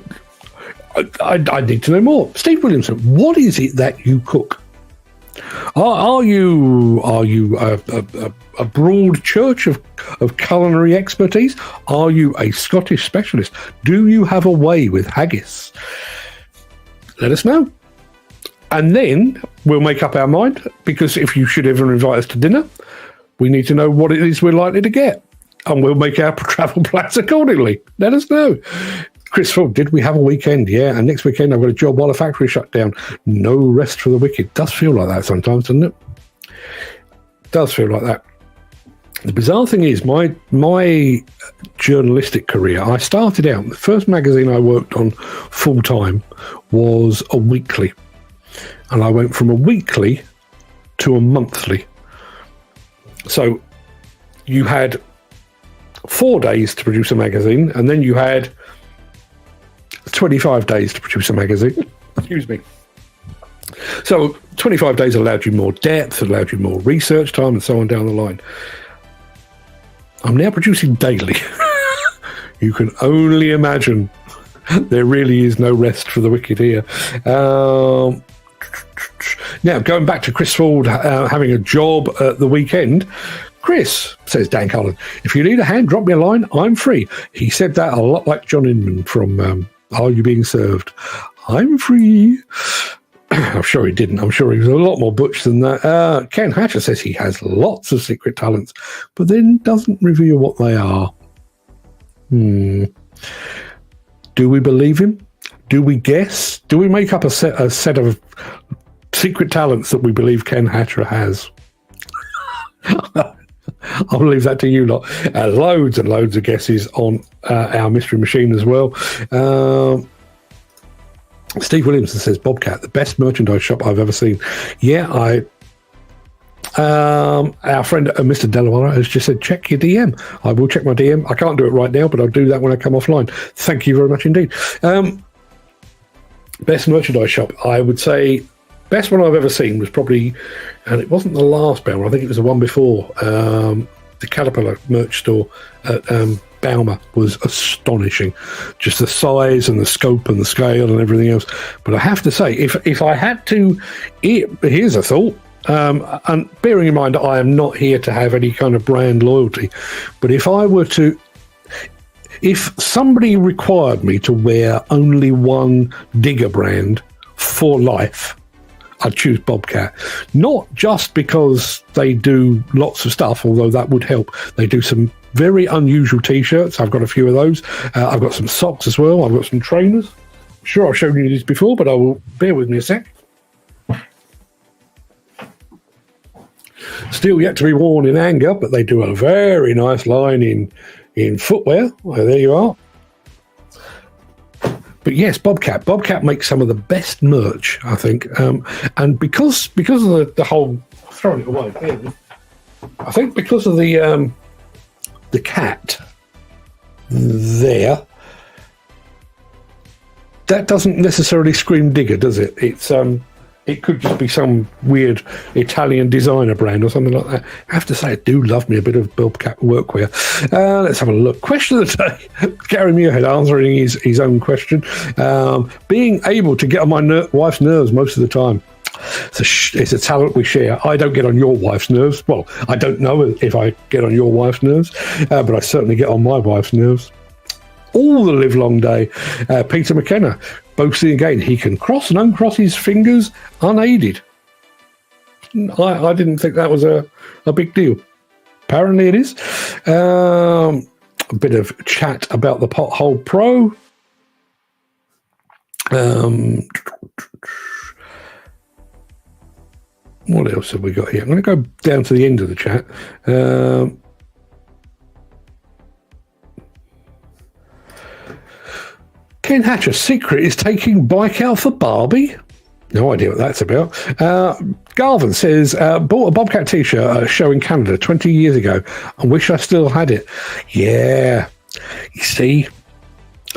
need to know more. Steve Williamson, what is it that you cook? Are you a broad church of culinary expertise? Are you a Scottish specialist? Do you have a way with haggis? Let us know. And then we'll make up our mind, because if you should ever invite us to dinner, we need to know what it is we're likely to get. And we'll make our travel plans accordingly. Let us know. Chris Ford, did we have a weekend? Yeah, and next weekend I've got a job while the factory shut down. No rest for the wicked. Does feel like that sometimes, doesn't it? Does feel like that. The bizarre thing is, my journalistic career, I started out, the first magazine I worked on full-time was a weekly. And I went from a weekly to a monthly. So you had 4 days to produce a magazine, and then you had 25 days to produce a magazine. Excuse me. So 25 days allowed you more depth, allowed you more research time, and so on down the line. I'm now producing daily. You can only imagine there really is no rest for the wicked here. Now, going back to Chris Ford having a job at the weekend, Chris, says Dan Cullen, if you need a hand, drop me a line. I'm free. He said that a lot like John Inman from Are You Being Served? I'm free. I'm sure he didn't. I'm sure he was a lot more butch than that. Ken Hatcher says he has lots of secret talents, but then doesn't reveal what they are. Do we believe him? Do we guess? Do we make up a set of secret talents that we believe Ken Hatcher has? I'll leave that to you lot. Loads and loads of guesses on our mystery machine as well. Steve Williamson says, Bobcat, the best merchandise shop I've ever seen. Yeah, our friend Mr. Delaware has just said, check your DM. I will check my DM. I can't do it right now, but I'll do that when I come offline. Thank you very much indeed. Best merchandise shop, I would say, best one I've ever seen was probably, and it wasn't the last Baumer, I think it was the one before, the Caterpillar merch store at Baumer was astonishing. Just the size and the scope and the scale and everything else. But I have to say, if I had to, here's a thought, and bearing in mind I am not here to have any kind of brand loyalty, but if somebody required me to wear only one digger brand for life, I'd choose Bobcat. Not just because they do lots of stuff, although that would help. They do some very unusual T-shirts. I've got a few of those. I've got some socks as well. I've got some trainers. I'm sure I've shown you this before, but I will bear with me a sec. Still yet to be worn in anger, but they do a very nice line in footwear. Well, there you are. But yes, Bobcat. Bobcat makes some of the best merch, I think. And because of the whole throwing it away, I think because of the cat there, that doesn't necessarily scream digger, does it? It could just be some weird Italian designer brand or something like that. I have to say, I do love me a bit of Bobcat workwear. Let's have a look. Question of the day. Gary Muirhead answering his own question. Being able to get on my wife's nerves most of the time. It's a talent we share. I don't get on your wife's nerves. Well, I don't know if I get on your wife's nerves, but I certainly get on my wife's nerves. All the live long day. Peter McKenna boasting again. He can cross and uncross his fingers unaided. I didn't think that was a big deal. Apparently it is. A bit of chat about the Pothole Pro. What else have we got here? I'm going to go down to the end of the chat. Ken Hatcher's secret is taking bike out for Barbie. No idea what that's about. Garvin says, bought a Bobcat t-shirt at a show in Canada 20 years ago. I wish I still had it. Yeah. You see,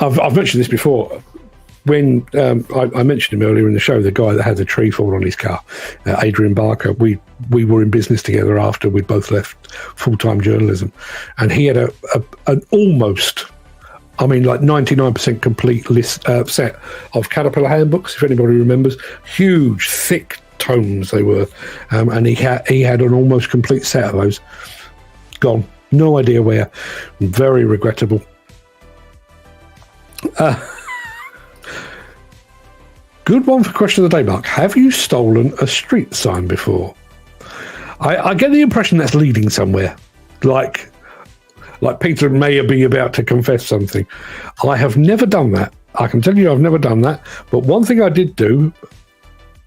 I've mentioned this before. When I mentioned him earlier in the show, the guy that had the tree fall on his car, Adrian Barker, we were in business together after we'd both left full-time journalism. And he had an almost, I mean, like 99% complete set of Caterpillar handbooks, if anybody remembers. Huge, thick tomes they were. And he had an almost complete set of those. Gone. No idea where. Very regrettable. Good one for question of the day, Mark. Have you stolen a street sign before? I get the impression that's leading somewhere. Like Peter may be about to confess something. I have never done that. I can tell you I've never done that. But one thing I did do,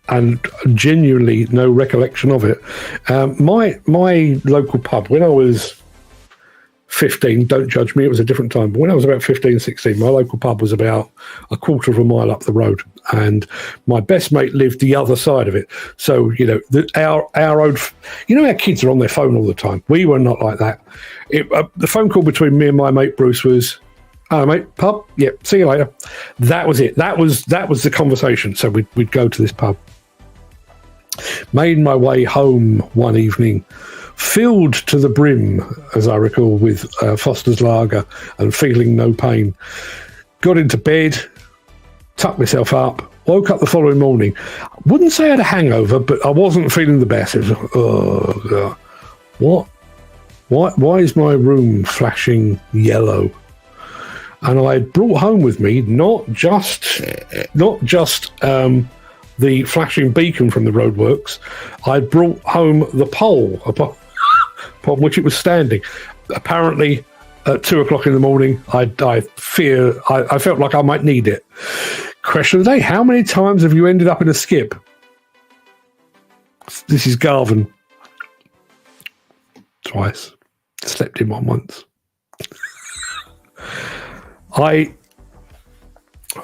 and genuinely no recollection of it, my local pub, when I was 15, don't judge me, it was a different time, but when I was about 15, 16, my local pub was about a quarter of a mile up the road, and my best mate lived the other side of it. So, you know, our own, you know, our kids are on their phone all the time. We were not like that. The phone call between me and my mate Bruce was, "Hello, mate, pub? Yeah, see you later." That was it. That was the conversation. So we'd go to this pub. Made my way home one evening, filled to the brim, as I recall, with Foster's Lager and feeling no pain. Got into bed, tucked myself up, woke up the following morning. Wouldn't say I had a hangover, but I wasn't feeling the best. It was like, oh, God. What? Why is my room flashing yellow? And I brought home with me not just the flashing beacon from the roadworks. I brought home the pole upon which it was standing. Apparently, at 2 o'clock in the morning, I felt like I might need it. Question of the day: how many times have you ended up in a skip? This is Garvin. Twice. Slept in one once. I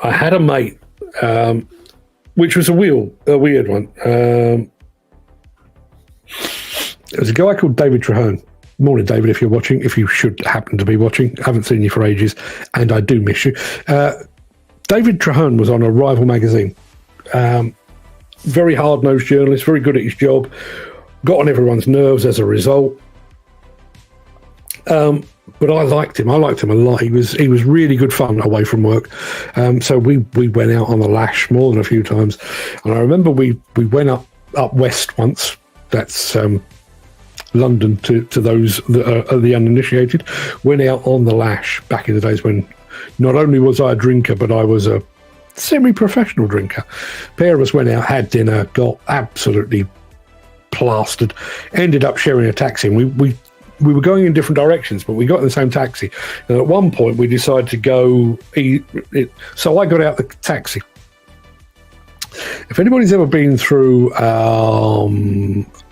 had a mate, which was a weird one. It was a guy called David Traherne. Morning, David, if you're watching, if you should happen to be watching. I haven't seen you for ages, and I do miss you. David Traherne was on a rival magazine. Very hard-nosed journalist, very good at his job, got on everyone's nerves as a result. But I liked him. I liked him a lot. He was really good fun away from work. So we went out on the lash more than a few times. And I remember we went up west once. That's London to those that are the uninitiated. Went out on the lash back in the days when not only was I a drinker, but I was a semi-professional drinker. A pair of us went out, had dinner, got absolutely plastered, ended up sharing a taxi. And we were going in different directions, but we got in the same taxi. And at one point, we decided to go eat. So I got out the taxi. If anybody's ever been through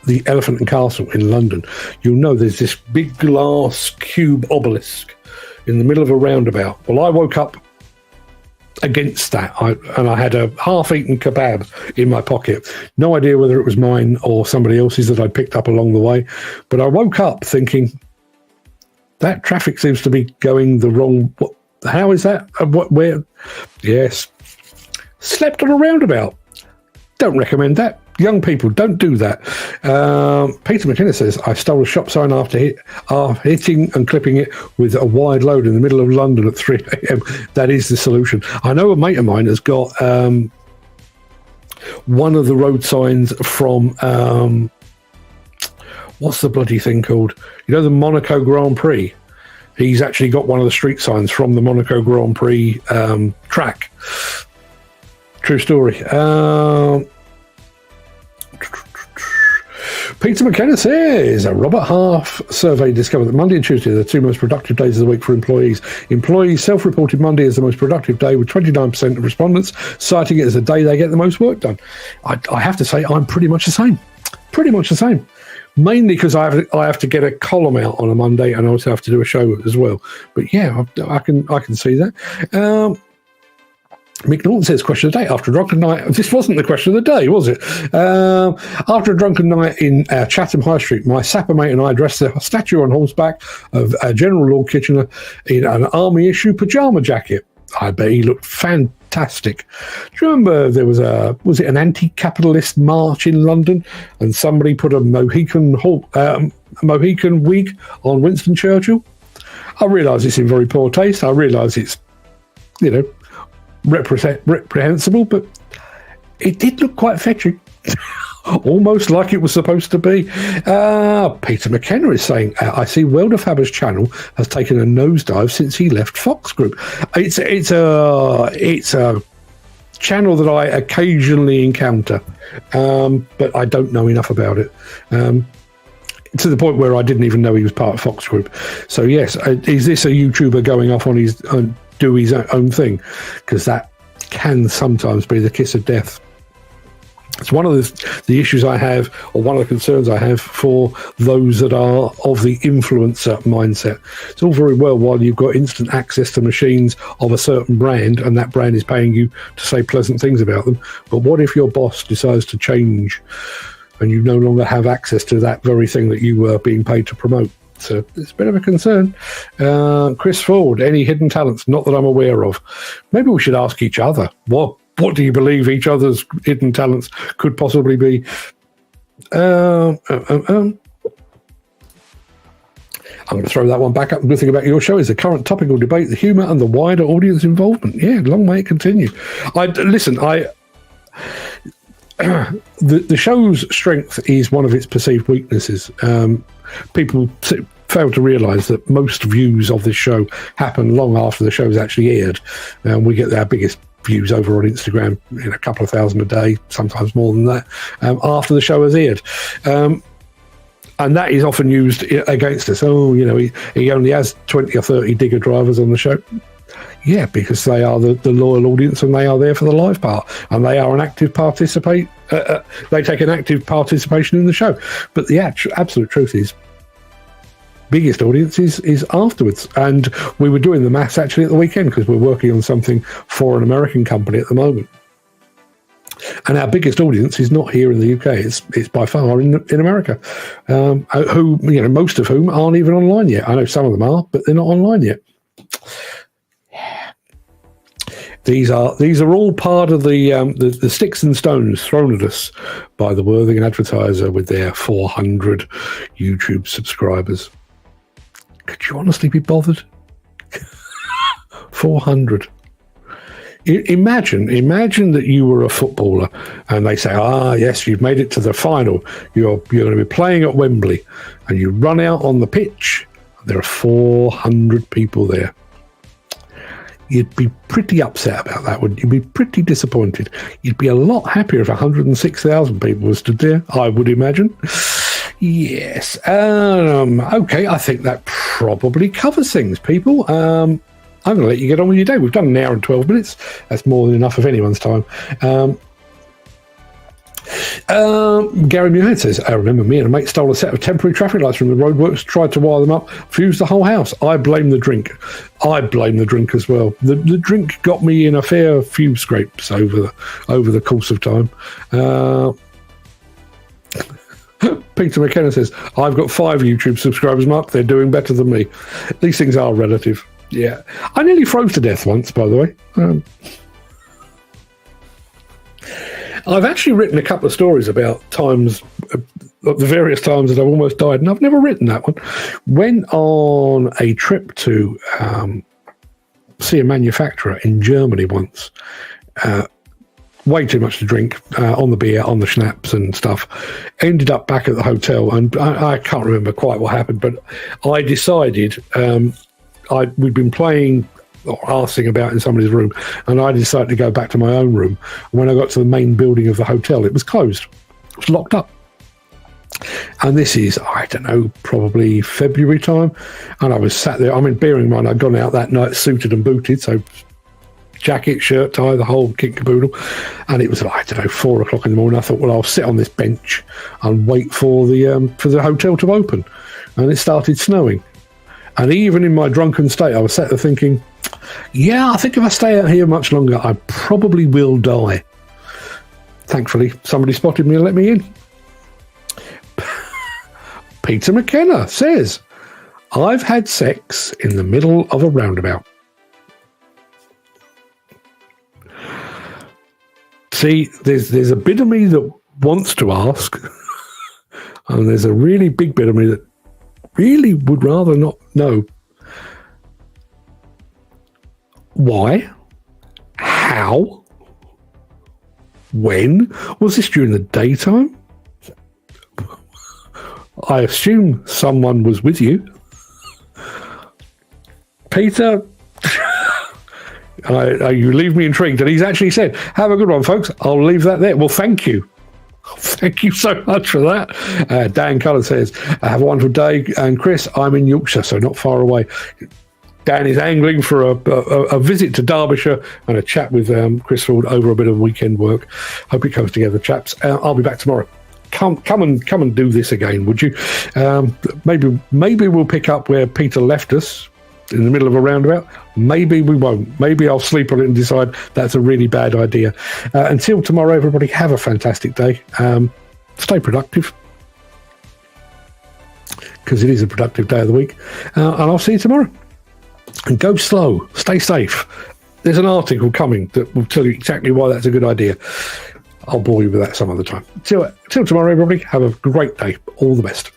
the Elephant and Castle in London, you'll know there's this big glass cube obelisk in the middle of a roundabout. Well, I woke up against that, and I had a half-eaten kebab in my pocket. No idea whether it was mine or somebody else's that I picked up along the way, but I woke up thinking, that traffic seems to be going the wrong... How is that? Where? Yes. Slept on a roundabout. Don't recommend that. Young people, don't do that. Peter McKenna says, I stole a shop sign after hitting and clipping it with a wide load in the middle of London at 3 a.m. That is the solution. I know a mate of mine has got one of the road signs from what's the bloody thing called? You know, the Monaco Grand Prix. He's actually got one of the street signs from the Monaco Grand Prix track. True story. Peter McKenna says a Robert Half survey discovered that Monday and Tuesday are the two most productive days of the week for employees. Employees self-reported Monday as the most productive day, with 29% of respondents citing it as the day they get the most work done. I have to say I'm pretty much the same. Pretty much the same. Mainly because I have to get a column out on a Monday, and I also have to do a show as well. But yeah, I can see that. Mick Norton says, question of the day. After a drunken night, this wasn't the question of the day, was it? After a drunken night in Chatham High Street, my sapper mate and I dressed the statue on horseback of General Lord Kitchener in an army issue pyjama jacket. I bet he looked fantastic. Do you remember there was it an anti-capitalist march in London, and somebody put a Mohican wig on Winston Churchill? I realise it's in very poor taste. I realise it's, reprehensible, but it did look quite fetching. Almost like it was supposed to be. Peter McKenna is saying, I see Welder Faber's channel has taken a nosedive since he left Fox Group. It's a channel that I occasionally encounter, but I don't know enough about it. To the point where I didn't even know he was part of Fox Group. So yes, is this a YouTuber going off on his own, do his own thing? Because that can sometimes be the kiss of death. It's one of the issues I have, or one of the concerns I have for those that are of the influencer mindset. It's all very well while you've got instant access to machines of a certain brand, and that brand is paying you to say pleasant things about them. But what if your boss decides to change and you no longer have access to that very thing that you were being paid to promote? So it's a bit of a concern. Chris Ford, any hidden talents? Not that I'm aware of. Maybe we should ask each other. What do you believe each other's hidden talents could possibly be? I'm going to throw that one back up. The good thing about your show is the current topical debate, the humour, and the wider audience involvement. Yeah, long may it continue. The show's strength is one of its perceived weaknesses. People fail to realise that most views of this show happen long after the show's actually aired. We get our biggest views over on Instagram in a couple of thousand a day, sometimes more than that, after the show has aired. And that is often used against us. Oh, he only has 20 or 30 digger drivers on the show. Yeah, because they are the loyal audience, and they are there for the live part, and they are an active participate. They take an active participation in the show. But the absolute truth is, biggest audience is afterwards. And we were doing the maths actually at the weekend, because we're working on something for an American company at the moment. And our biggest audience is not here in the UK. It's by far in America, who most of whom aren't even online yet. I know some of them are, but they're not online yet. These are all part of the sticks and stones thrown at us by the Worthing Advertiser with their 400 YouTube subscribers. Could you honestly be bothered? 400. Imagine that you were a footballer and they say, yes, you've made it to the final. You're going to be playing at Wembley, and you run out on the pitch. There are 400 people there. You'd be pretty upset about that, wouldn't you? You'd be pretty disappointed. You'd be a lot happier if 106,000 people were stood there, I would imagine. Yes. Okay, I think that probably covers things, people. I'm going to let you get on with your day. We've done an hour and 12 minutes. That's more than enough of anyone's time. Gary Muirhead says, I remember me and a mate stole a set of temporary traffic lights from the roadworks, tried to wire them up, fused the whole house. I blame the drink. I blame the drink as well. The drink got me in a fair few scrapes over the course of time. Peter McKenna says, I've got 5 YouTube subscribers, Mark. They're doing better than me. These things are relative. Yeah. I nearly froze to death once, by the way. I've actually written a couple of stories about times, the various times that I've almost died, and I've never written that one. Went on a trip to see a manufacturer in Germany once. way too much to drink on the beer, on the schnapps and stuff. Ended up back at the hotel, and I can't remember quite what happened, but I decided we'd been playing or arsing about in somebody's room, and I decided to go back to my own room. And when I got to the main building of the hotel, it was closed. It was locked up. And this is, I don't know, probably February time. And I was sat there. I mean, bearing in mind, I'd gone out that night suited and booted, so jacket, shirt, tie, the whole kit caboodle. And it was, I don't know, 4 o'clock in the morning. I thought, well, I'll sit on this bench and wait for the hotel to open. And it started snowing. And even in my drunken state, I was sat there thinking, yeah, I think if I stay out here much longer, I probably will die. Thankfully, somebody spotted me and let me in. Peter McKenna says, I've had sex in the middle of a roundabout. See, there's a bit of me that wants to ask, and there's a really big bit of me that really would rather not know. Why? How? When? Was this during the daytime? I assume someone was with you. Peter, you leave me intrigued. And he's actually said, have a good one, folks. I'll leave that there. Well, thank you. Thank you so much for that. Dan Cullen says, have a wonderful day. And Chris, I'm in Yorkshire, so not far away. Dan is angling for a visit to Derbyshire and a chat with Chris Ford over a bit of weekend work. Hope it comes together, chaps. I'll be back tomorrow. Come and do this again, would you? Maybe we'll pick up where Peter left us in the middle of a roundabout. Maybe we won't. Maybe I'll sleep on it and decide that's a really bad idea. Until tomorrow, everybody, have a fantastic day. Stay productive, because it is a productive day of the week. And I'll see you tomorrow. And go slow. Stay safe. There's an article coming that will tell you exactly why that's a good idea. I'll bore you with that some other time. Till tomorrow, everybody. Have a great day. All the best.